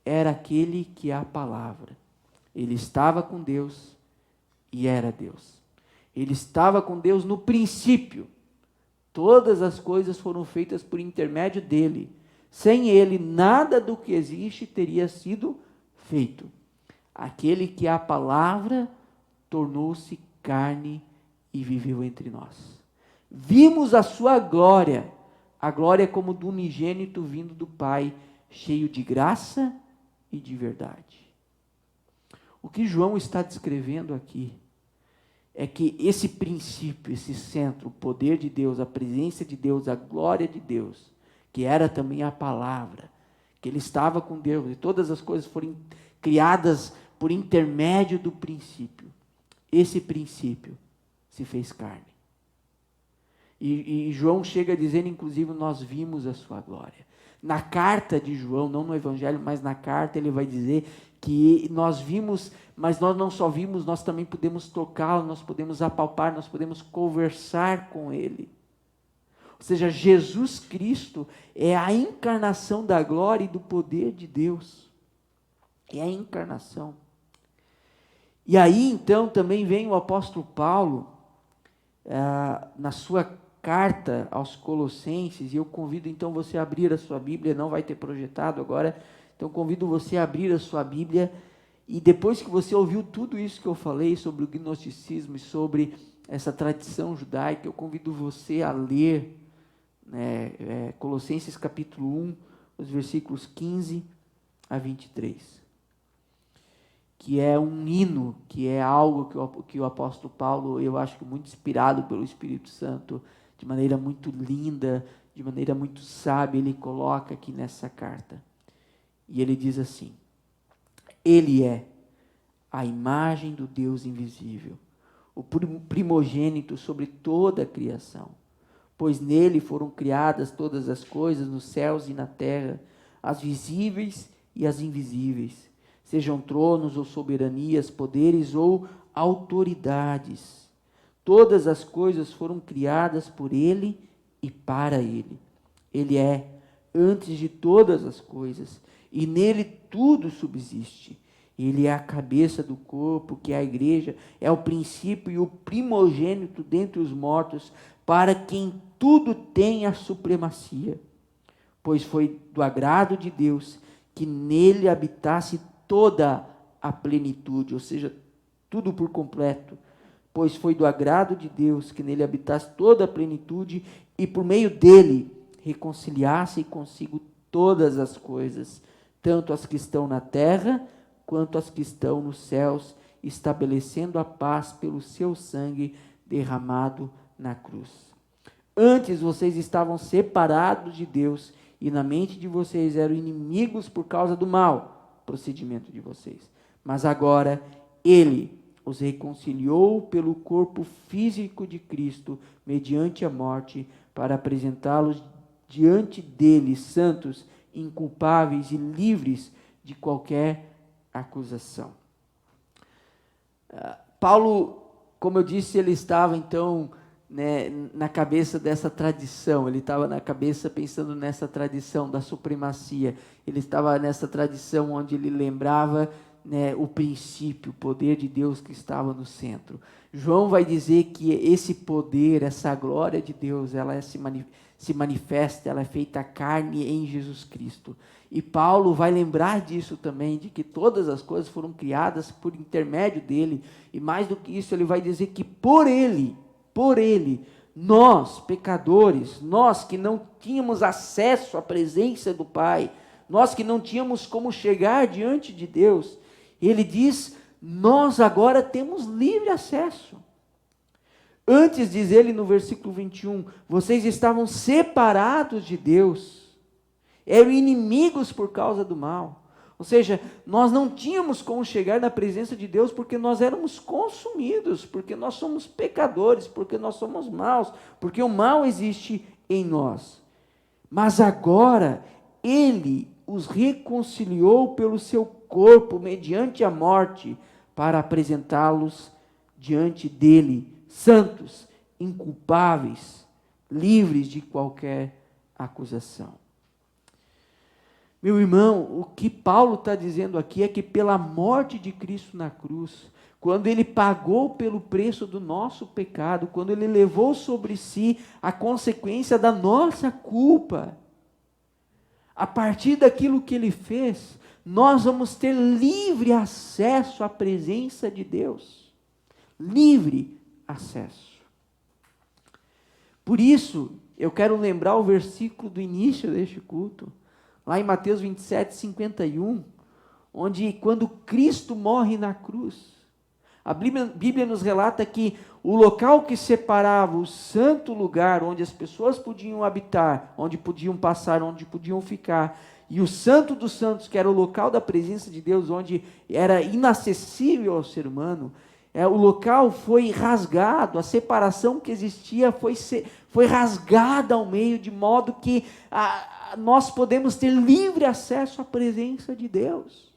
era aquele que é a palavra. Ele estava com Deus e era Deus. Ele estava com Deus no princípio. Todas as coisas foram feitas por intermédio dele. Sem ele, nada do que existe teria sido feito. Aquele que a palavra tornou-se carne e viveu entre nós. Vimos a sua glória, a glória como do unigênito vindo do Pai, cheio de graça e de verdade. O que João está descrevendo aqui é que esse princípio, esse centro, o poder de Deus, a presença de Deus, a glória de Deus, que era também a palavra, que ele estava com Deus, e todas as coisas foram criadas por intermédio do princípio. Esse princípio se fez carne. E João chega dizendo, inclusive, nós vimos a sua glória. Na carta de João, não no Evangelho, mas na carta, ele vai dizer que nós vimos, mas nós não só vimos, nós também podemos tocá-lo, nós podemos apalpar, nós podemos conversar com ele. Ou seja, Jesus Cristo é a encarnação da glória e do poder de Deus. É a encarnação. E aí, então, também vem o apóstolo Paulo, na sua carta aos Colossenses, e eu convido então você a abrir a sua Bíblia, não vai ter projetado agora, então convido você a abrir a sua Bíblia, e depois que você ouviu tudo isso que eu falei sobre o gnosticismo e sobre essa tradição judaica, eu convido você a ler Colossenses capítulo 1, os versículos 15 a 23, que é um hino, que é algo que o apóstolo Paulo, eu acho que muito inspirado pelo Espírito Santo, de maneira muito linda, de maneira muito sábia, ele coloca aqui nessa carta. E ele diz assim: ele é a imagem do Deus invisível, o primogênito sobre toda a criação, pois nele foram criadas todas as coisas nos céus e na terra, as visíveis e as invisíveis, sejam tronos ou soberanias, poderes ou autoridades. Todas as coisas foram criadas por ele e para ele. Ele é antes de todas as coisas, e nele tudo subsiste. Ele é a cabeça do corpo, que é a igreja, é o princípio e o primogênito dentre os mortos, para quem tudo tem a supremacia. Pois foi do agrado de Deus que nele habitasse toda a plenitude, ou seja, tudo por completo. Pois foi do agrado de Deus que nele habitasse toda a plenitude e por meio dele reconciliasse consigo todas as coisas, tanto as que estão na terra quanto as que estão nos céus, estabelecendo a paz pelo seu sangue derramado na cruz. Antes vocês estavam separados de Deus e na mente de vocês eram inimigos por causa do mau procedimento de vocês. Mas agora ele os reconciliou pelo corpo físico de Cristo, mediante a morte, para apresentá-los diante dele, santos, inculpáveis e livres de qualquer acusação. Paulo, como eu disse, ele estava então na cabeça dessa tradição, ele estava na cabeça pensando nessa tradição da supremacia, ele estava nessa tradição onde ele lembrava o princípio, o poder de Deus que estava no centro. João vai dizer que esse poder, essa glória de Deus, ela se manifesta, ela é feita carne em Jesus Cristo. E Paulo vai lembrar disso também, de que todas as coisas foram criadas por intermédio dele, e mais do que isso, ele vai dizer que por ele, nós, pecadores, nós que não tínhamos acesso à presença do Pai, nós que não tínhamos como chegar diante de Deus, ele diz, nós agora temos livre acesso. Antes, diz ele no versículo 21, vocês estavam separados de Deus, eram inimigos por causa do mal. Ou seja, nós não tínhamos como chegar na presença de Deus porque nós éramos consumidos, porque nós somos pecadores, porque nós somos maus, porque o mal existe em nós. Mas agora, ele os reconciliou pelo seu corpo, mediante a morte, para apresentá-los diante dele, santos, inculpáveis, livres de qualquer acusação. Meu irmão, o que Paulo está dizendo aqui é que pela morte de Cristo na cruz, quando Ele pagou pelo preço do nosso pecado, quando Ele levou sobre si a consequência da nossa culpa, a partir daquilo que Ele fez, nós vamos ter livre acesso à presença de Deus. Livre acesso. Por isso, eu quero lembrar o versículo do início deste culto, lá em Mateus 27, 51, onde quando Cristo morre na cruz, a Bíblia nos relata que o local que separava o santo lugar, onde as pessoas podiam habitar, onde podiam passar, onde podiam ficar, e o santo dos santos, que era o local da presença de Deus, onde era inacessível ao ser humano, o local foi rasgado, a separação que existia foi rasgada ao meio, de modo que nós podemos ter livre acesso à presença de Deus.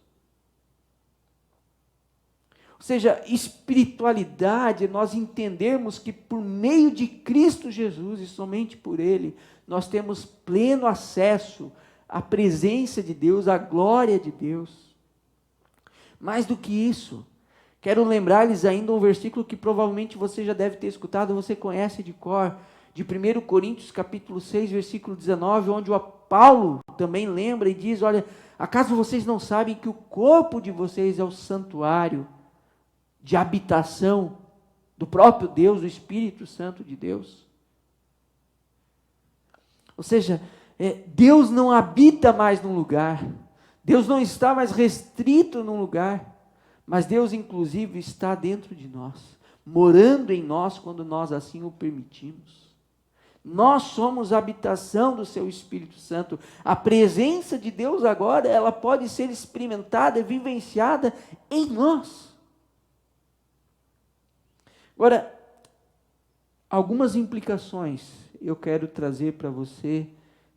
Ou seja, espiritualidade, nós entendermos que por meio de Cristo Jesus e somente por Ele, nós temos pleno acesso à presença de Deus, à glória de Deus. Mais do que isso, quero lembrar-lhes ainda um versículo que provavelmente você já deve ter escutado, você conhece de cor, de 1 Coríntios capítulo 6, versículo 19, onde o Paulo também lembra e diz, olha, acaso vocês não sabem que o corpo de vocês é o santuário de habitação do próprio Deus, do Espírito Santo de Deus? Ou seja, Deus não habita mais num lugar, Deus não está mais restrito num lugar, mas Deus inclusive está dentro de nós, morando em nós quando nós assim o permitimos. Nós somos a habitação do seu Espírito Santo. A presença de Deus agora, ela pode ser experimentada, vivenciada em nós. Agora, algumas implicações eu quero trazer para você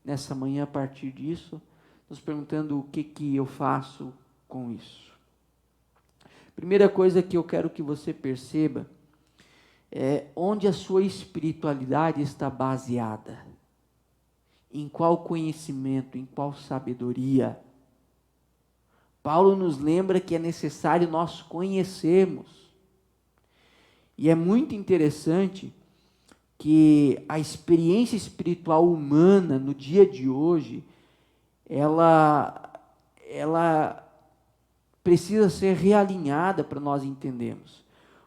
nessa manhã a partir disso, nos perguntando o que eu faço com isso. Primeira coisa que eu quero que você perceba é onde a sua espiritualidade está baseada. Em qual conhecimento, em qual sabedoria. Paulo nos lembra que é necessário nós conhecermos. E é muito interessante que a experiência espiritual humana no dia de hoje, ela precisa ser realinhada para nós entendermos.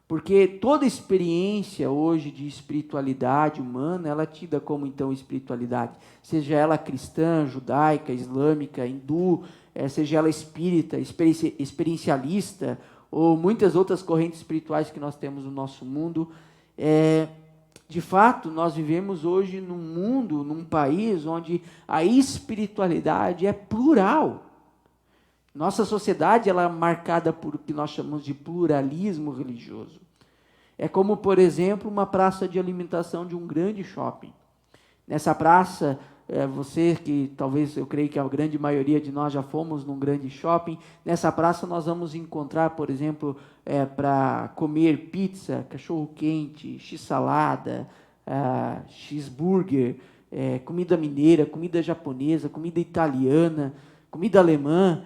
Porque toda experiência hoje de espiritualidade humana, ela é tida como então espiritualidade, seja ela cristã, judaica, islâmica, hindu, seja ela espírita, experiencialista, ou muitas outras correntes espirituais que nós temos no nosso mundo. De fato, nós vivemos hoje num mundo, num país onde a espiritualidade é plural. Nossa sociedade ela é marcada por o que nós chamamos de pluralismo religioso. É como, por exemplo, uma praça de alimentação de um grande shopping. Nessa praça, você que talvez eu creio que a grande maioria de nós já fomos num grande shopping, nessa praça nós vamos encontrar, por exemplo, para comer pizza, cachorro-quente, x-salada, cheeseburger, comida mineira, comida japonesa, comida italiana, comida alemã,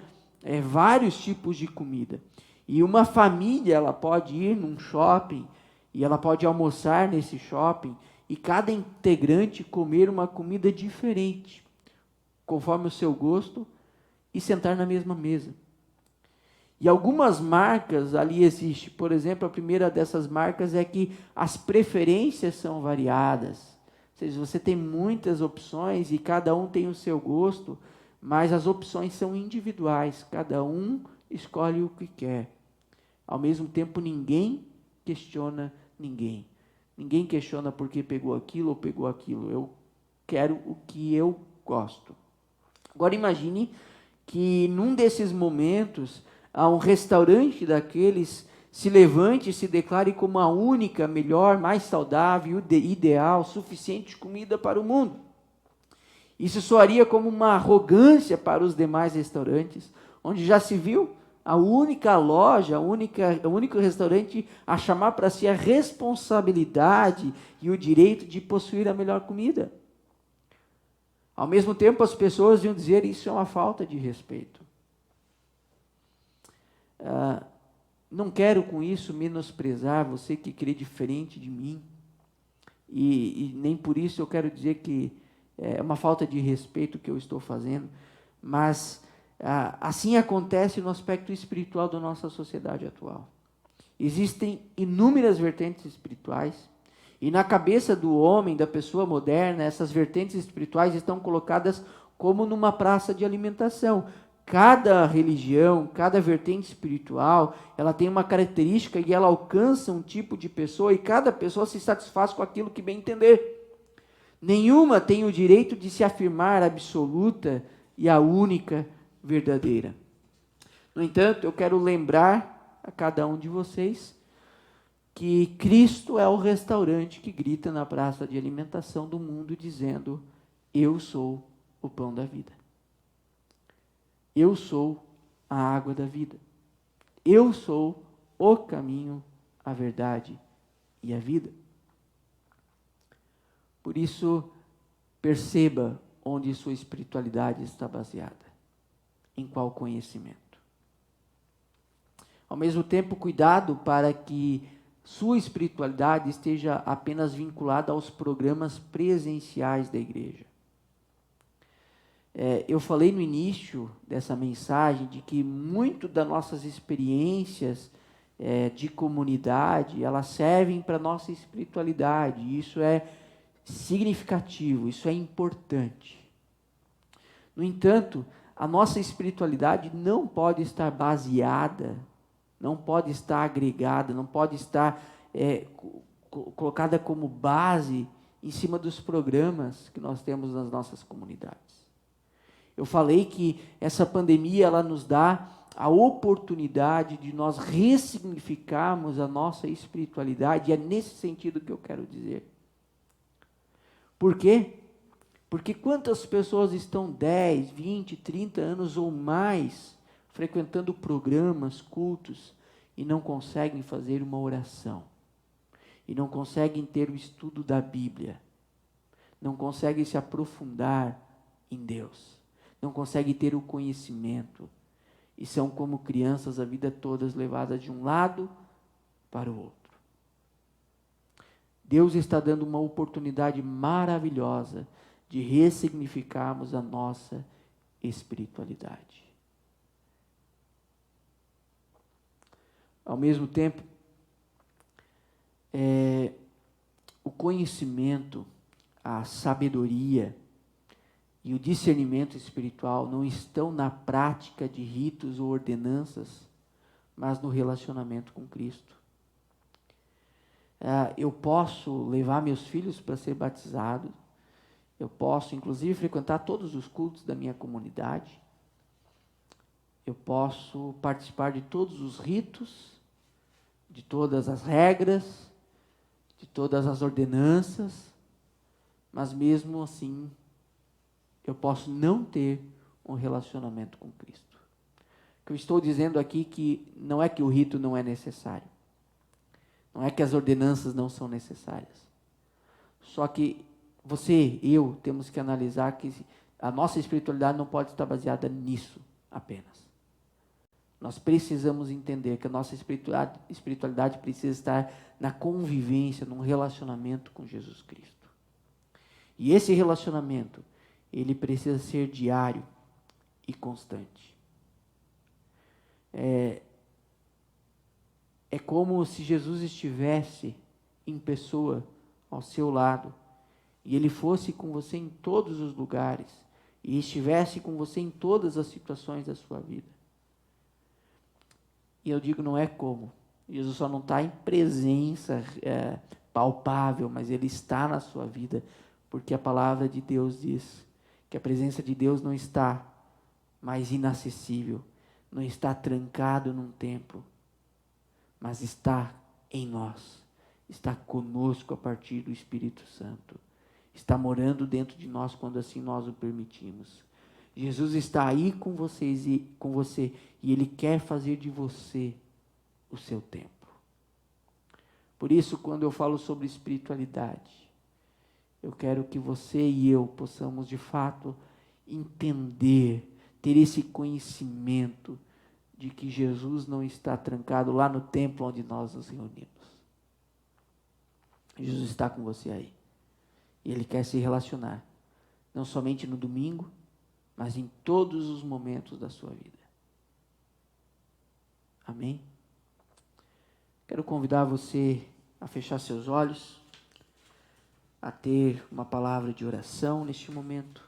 vários tipos de comida. E uma família, ela pode ir num shopping, e ela pode almoçar nesse shopping, e cada integrante comer uma comida diferente, conforme o seu gosto, e sentar na mesma mesa. E algumas marcas ali existem, por exemplo, a primeira dessas marcas é que as preferências são variadas, ou seja, você tem muitas opções, e cada um tem o seu gosto, mas as opções são individuais, cada um escolhe o que quer. Ao mesmo tempo, ninguém questiona ninguém. Ninguém questiona por que pegou aquilo ou pegou aquilo. Eu quero o que eu gosto. Agora imagine que num desses momentos, um restaurante daqueles se levante e se declare como a única, melhor, mais saudável, ideal, suficiente comida para o mundo. Isso soaria como uma arrogância para os demais restaurantes, onde já se viu a única loja, o único restaurante a chamar para si a responsabilidade e o direito de possuir a melhor comida. Ao mesmo tempo, as pessoas iam dizer isso é uma falta de respeito. Não quero com isso menosprezar você que crê diferente de mim, e nem por isso eu quero dizer que é uma falta de respeito que eu estou fazendo, mas assim acontece no aspecto espiritual da nossa sociedade atual. Existem inúmeras vertentes espirituais, e na cabeça do homem, da pessoa moderna, essas vertentes espirituais estão colocadas como numa praça de alimentação. Cada religião, cada vertente espiritual, ela tem uma característica e ela alcança um tipo de pessoa, e cada pessoa se satisfaz com aquilo que bem entender. Nenhuma tem o direito de se afirmar absoluta e a única verdadeira. No entanto, eu quero lembrar a cada um de vocês que Cristo é o restaurante que grita na praça de alimentação do mundo, dizendo: eu sou o pão da vida. Eu sou a água da vida. Eu sou o caminho, a verdade e a vida. Por isso, perceba onde sua espiritualidade está baseada. Em qual conhecimento. Ao mesmo tempo, cuidado para que sua espiritualidade esteja apenas vinculada aos programas presenciais da igreja. Eu falei no início dessa mensagem de que muito das nossas experiências de comunidade, elas servem para a nossa espiritualidade. Isso é significativo, isso é importante. No entanto, a nossa espiritualidade não pode estar baseada, não pode estar agregada, não pode estar colocada como base em cima dos programas que nós temos nas nossas comunidades. Eu falei que essa pandemia ela nos dá a oportunidade de nós ressignificarmos a nossa espiritualidade, e é nesse sentido que eu quero dizer. Por quê? Porque quantas pessoas estão 10, 20, 30 anos ou mais frequentando programas, cultos, e não conseguem fazer uma oração, e não conseguem ter o estudo da Bíblia, não conseguem se aprofundar em Deus, não conseguem ter o conhecimento, e são como crianças a vida toda levadas de um lado para o outro. Deus está dando uma oportunidade maravilhosa de ressignificarmos a nossa espiritualidade. Ao mesmo tempo, o conhecimento, a sabedoria e o discernimento espiritual não estão na prática de ritos ou ordenanças, mas no relacionamento com Cristo. Eu posso levar meus filhos para ser batizados, eu posso inclusive frequentar todos os cultos da minha comunidade, eu posso participar de todos os ritos, de todas as regras, de todas as ordenanças, mas mesmo assim, eu posso não ter um relacionamento com Cristo. O que eu estou dizendo aqui que não é que o rito não é necessário, não é que as ordenanças não são necessárias, só que você, eu, temos que analisar que a nossa espiritualidade não pode estar baseada nisso apenas. Nós precisamos entender que a nossa espiritualidade precisa estar na convivência, num relacionamento com Jesus Cristo. E esse relacionamento, ele precisa ser diário e constante. É como se Jesus estivesse em pessoa ao seu lado, e Ele fosse com você em todos os lugares, e estivesse com você em todas as situações da sua vida. E eu digo, não é como. Jesus só não está em presença palpável, mas Ele está na sua vida, porque a palavra de Deus diz que a presença de Deus não está mais inacessível, não está trancado num templo, mas está em nós, está conosco a partir do Espírito Santo, está morando dentro de nós quando assim nós o permitimos. Jesus está aí com vocês e com você, e Ele quer fazer de você o seu templo. Por isso, quando eu falo sobre espiritualidade, Eu quero que você e eu possamos de fato entender, ter esse conhecimento de que Jesus não está trancado lá no templo onde nós nos reunimos. Jesus está com você aí. E Ele quer se relacionar, não somente no domingo, mas em todos os momentos da sua vida. Amém? Quero convidar você a fechar seus olhos, a ter uma palavra de oração neste momento.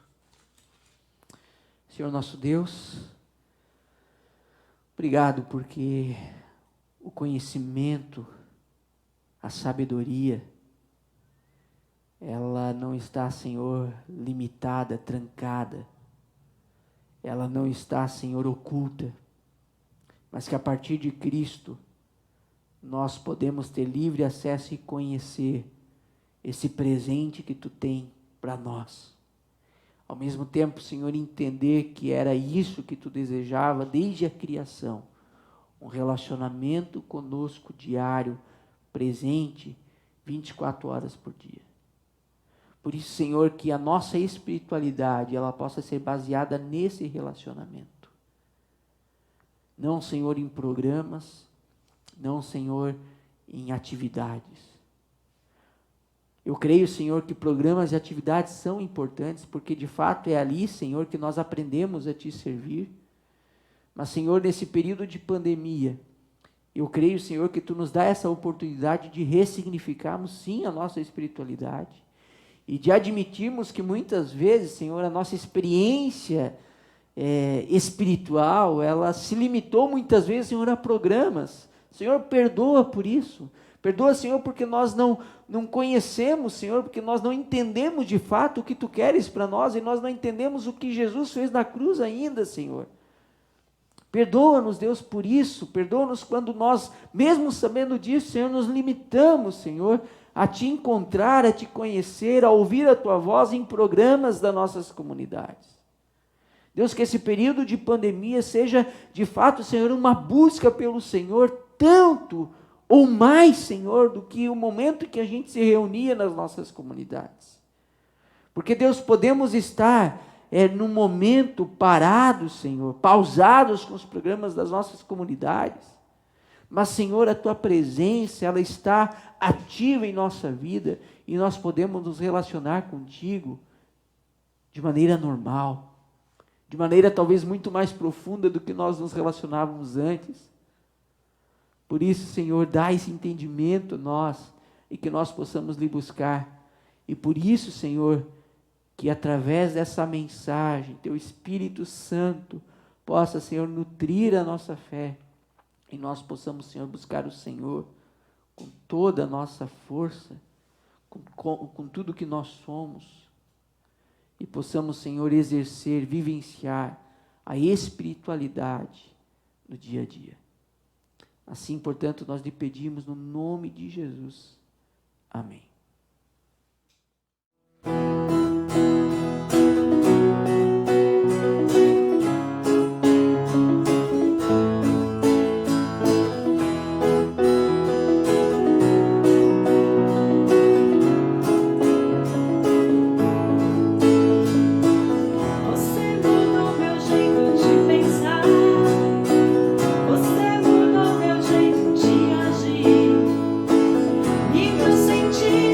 Senhor nosso Deus, obrigado porque o conhecimento, a sabedoria, ela não está, Senhor, limitada, trancada. Ela não está, Senhor, oculta. Mas que a partir de Cristo, nós podemos ter livre acesso e conhecer esse presente que Tu tem para nós. Ao mesmo tempo, Senhor, entender que era isso que Tu desejava desde a criação. Um relacionamento conosco diário, presente, 24 horas por dia. Por isso, Senhor, que a nossa espiritualidade, ela possa ser baseada nesse relacionamento. Não, Senhor, em programas, não, Senhor, em atividades. Eu creio, Senhor, que programas e atividades são importantes, porque de fato é ali, Senhor, que nós aprendemos a Te servir. Mas, Senhor, nesse período de pandemia, eu creio, Senhor, que Tu nos dá essa oportunidade de ressignificarmos, sim, a nossa espiritualidade. E de admitirmos que muitas vezes, Senhor, a nossa experiência espiritual, ela se limitou muitas vezes, Senhor, a programas. Senhor, perdoa por isso. Perdoa, Senhor, porque nós não conhecemos, Senhor, porque nós não entendemos de fato o que Tu queres para nós e nós não entendemos o que Jesus fez na cruz ainda, Senhor. Perdoa-nos, Deus, por isso. Perdoa-nos quando nós, mesmo sabendo disso, Senhor, nos limitamos, Senhor, a Te encontrar, a Te conhecer, a ouvir a Tua voz em programas das nossas comunidades. Deus, que esse período de pandemia seja, de fato, Senhor, uma busca pelo Senhor, tanto ou mais, Senhor, do que o momento que a gente se reunia nas nossas comunidades. Porque, Deus, podemos estar num momento parados, Senhor, pausados com os programas das nossas comunidades. Mas, Senhor, a Tua presença, ela está ativa em nossa vida e nós podemos nos relacionar contigo de maneira normal, de maneira talvez muito mais profunda do que nós nos relacionávamos antes. Por isso, Senhor, dá esse entendimento a nós e que nós possamos lhe buscar. E por isso, Senhor, que através dessa mensagem, Teu Espírito Santo possa, Senhor, nutrir a nossa fé e nós possamos, Senhor, buscar o Senhor com toda a nossa força, com tudo que nós somos e possamos, Senhor, exercer, vivenciar a espiritualidade no dia a dia. Assim, portanto, nós lhe pedimos no nome de Jesus. Amém. E meu sentir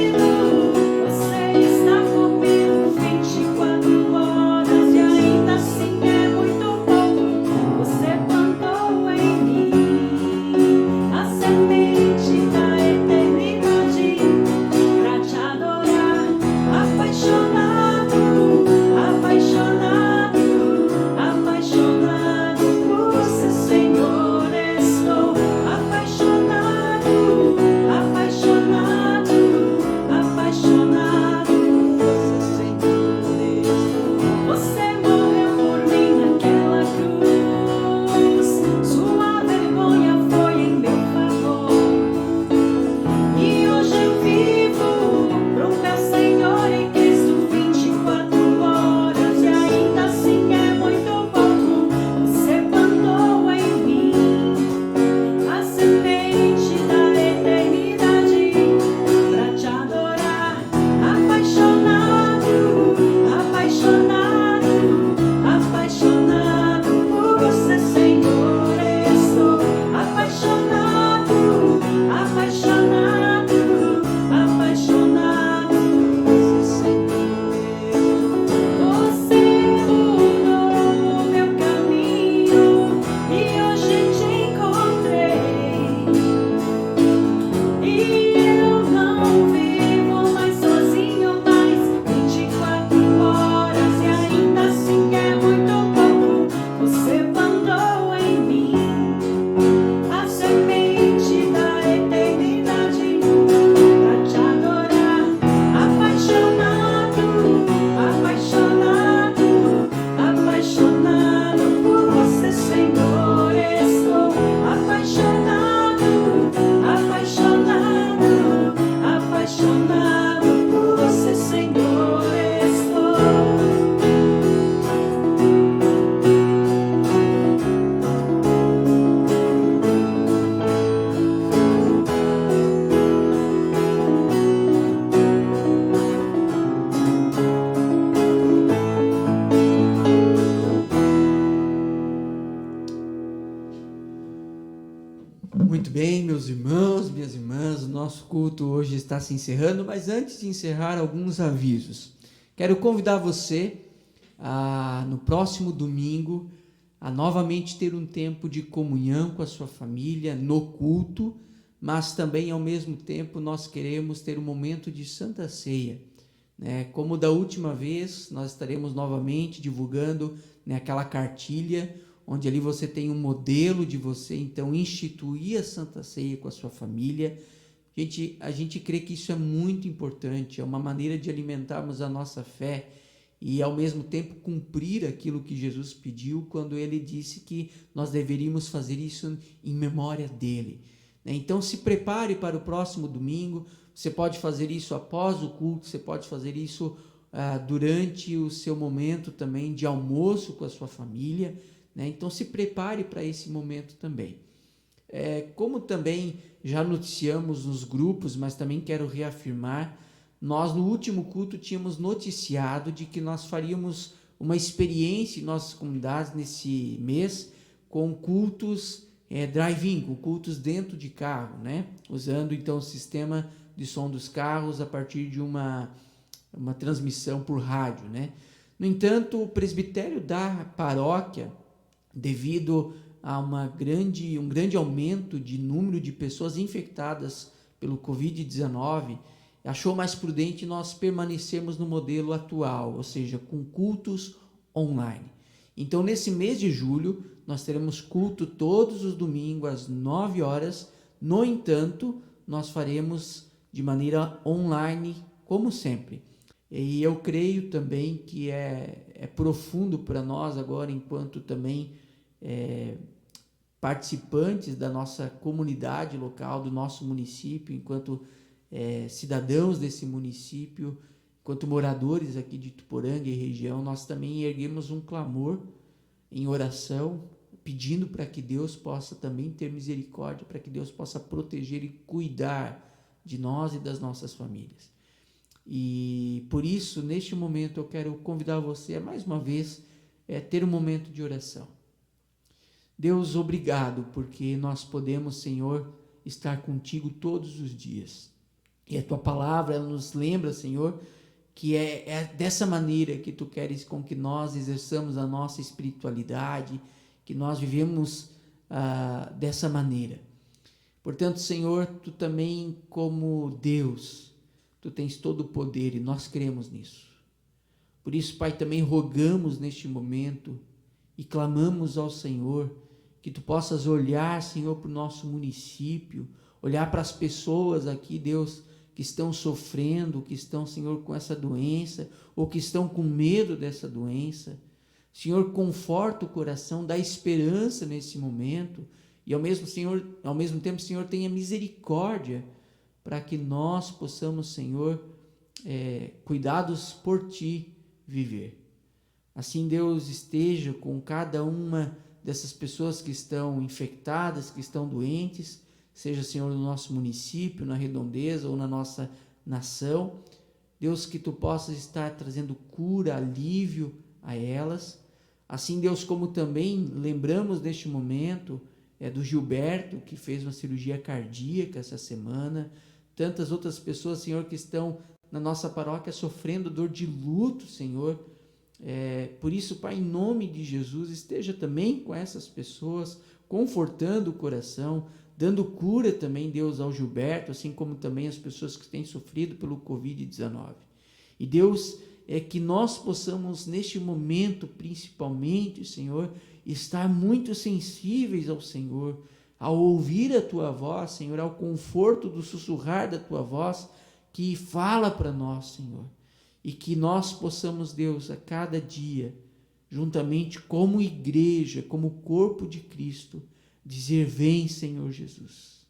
Muito bem, meus irmãos, minhas irmãs, o nosso culto hoje está se encerrando, mas antes de encerrar, alguns avisos. Quero convidar você no próximo domingo a novamente ter um tempo de comunhão com a sua família no culto, mas também ao mesmo tempo nós queremos ter um momento de Santa Ceia. Como da última vez, nós estaremos novamente divulgando aquela cartilha, onde ali você tem um modelo de você, então, instituir a Santa Ceia com a sua família. A gente crê que isso é muito importante, é uma maneira de alimentarmos a nossa fé e, ao mesmo tempo, cumprir aquilo que Jesus pediu quando ele disse que nós deveríamos fazer isso em memória dele. Então, se prepare para o próximo domingo. Você pode fazer isso após o culto, você pode fazer isso durante o seu momento também de almoço com a sua família. Então, se prepare para esse momento também. Como também já noticiamos nos grupos, mas também quero reafirmar, nós no último culto tínhamos noticiado de que nós faríamos uma experiência em nossas comunidades nesse mês com cultos drive-in, com cultos dentro de carro, usando então o sistema de som dos carros a partir de uma transmissão por rádio. No entanto, o presbitério da paróquia, devido a um grande aumento de número de pessoas infectadas pelo Covid-19, achou mais prudente nós permanecermos no modelo atual, ou seja, com cultos online. Então, nesse mês de julho, nós teremos culto todos os domingos às 9 horas. No entanto, nós faremos de maneira online, como sempre. E eu creio também que é profundo para nós agora, enquanto também participantes da nossa comunidade local, do nosso município, enquanto cidadãos desse município, enquanto moradores aqui de Ituporanga e região, nós também erguemos um clamor em oração, pedindo para que Deus possa também ter misericórdia, para que Deus possa proteger e cuidar de nós e das nossas famílias. E por isso, neste momento, eu quero convidar você a mais uma vez ter um momento de oração. Deus, obrigado, porque nós podemos, Senhor, estar contigo todos os dias. E a tua palavra, ela nos lembra, Senhor, que é dessa maneira que tu queres com que nós exerçamos a nossa espiritualidade, que nós vivemos dessa maneira. Portanto, Senhor, tu também, como Deus, tu tens todo o poder e nós cremos nisso. Por isso, Pai, também rogamos neste momento e clamamos ao Senhor que tu possas olhar, Senhor, para o nosso município, olhar para as pessoas aqui, Deus, que estão sofrendo, que estão, Senhor, com essa doença, ou que estão com medo dessa doença. Senhor, conforta o coração, dá esperança nesse momento, e ao mesmo tempo, Senhor, tenha misericórdia, para que nós possamos, Senhor, cuidados por Ti, viver. Assim, Deus esteja com cada uma dessas pessoas que estão infectadas, que estão doentes, seja, Senhor, no nosso município, na redondeza ou na nossa nação. Deus, que Tu possas estar trazendo cura, alívio a elas. Assim, Deus, como também lembramos neste momento do Gilberto, que fez uma cirurgia cardíaca essa semana, tantas outras pessoas, Senhor, que estão na nossa paróquia sofrendo dor de luto, Senhor. Por isso, Pai, em nome de Jesus, esteja também com essas pessoas, confortando o coração, dando cura também, Deus, ao Gilberto, assim como também as pessoas que têm sofrido pelo Covid-19. E Deus, que nós possamos, neste momento, principalmente, Senhor, estar muito sensíveis ao Senhor, ao ouvir a Tua voz, Senhor, ao conforto do sussurrar da Tua voz, que fala para nós, Senhor. E que nós possamos, Deus, a cada dia, juntamente como igreja, como corpo de Cristo, dizer: vem, Senhor Jesus,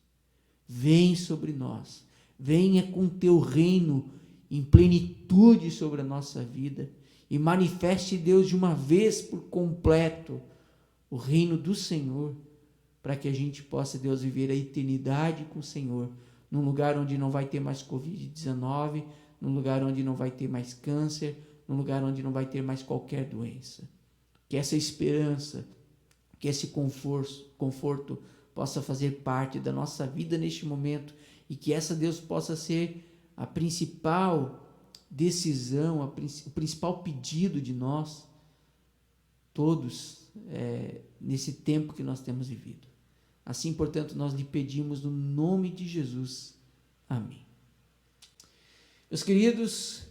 vem sobre nós, venha com Teu reino em plenitude sobre a nossa vida e manifeste, Deus, de uma vez por completo o reino do Senhor, para que a gente possa, Deus, viver a eternidade com o Senhor, num lugar onde não vai ter mais Covid-19, num lugar onde não vai ter mais câncer, num lugar onde não vai ter mais qualquer doença. Que essa esperança, que esse conforto possa fazer parte da nossa vida neste momento e que essa, Deus, possa ser a principal decisão, o principal pedido de nós, todos, nesse tempo que nós temos vivido. Assim, portanto, nós lhe pedimos no nome de Jesus. Amém. Meus queridos,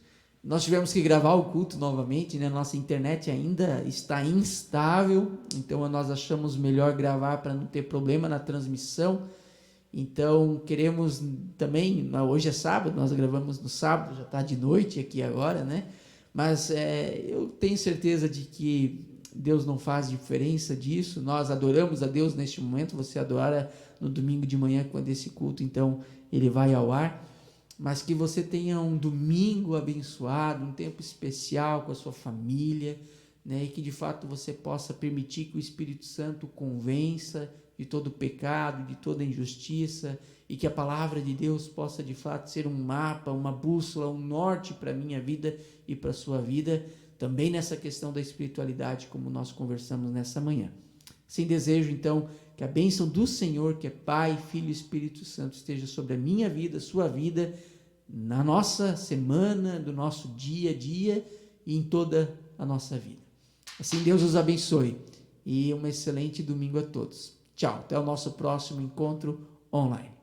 nós tivemos que gravar o culto novamente, né? Nossa internet ainda está instável, então nós achamos melhor gravar para não ter problema na transmissão. Então queremos também, hoje é sábado, nós gravamos no sábado, já está de noite aqui agora, né? Mas eu tenho certeza de que Deus não faz diferença disso. Nós adoramos a Deus neste momento, você adora no domingo de manhã quando esse culto então ele vai ao ar. Mas que você tenha um domingo abençoado, um tempo especial com a sua família, né? E que de fato você possa permitir que o Espírito Santo convença de todo pecado, de toda injustiça, e que a palavra de Deus possa de fato ser um mapa, uma bússola, um norte para a minha vida e para a sua vida, também nessa questão da espiritualidade, como nós conversamos nessa manhã. Assim desejo então que a bênção do Senhor, que é Pai, Filho e Espírito Santo, esteja sobre a minha vida, sua vida, na nossa semana, do nosso dia a dia e em toda a nossa vida. Assim Deus os abençoe e um excelente domingo a todos. Tchau, até o nosso próximo encontro online.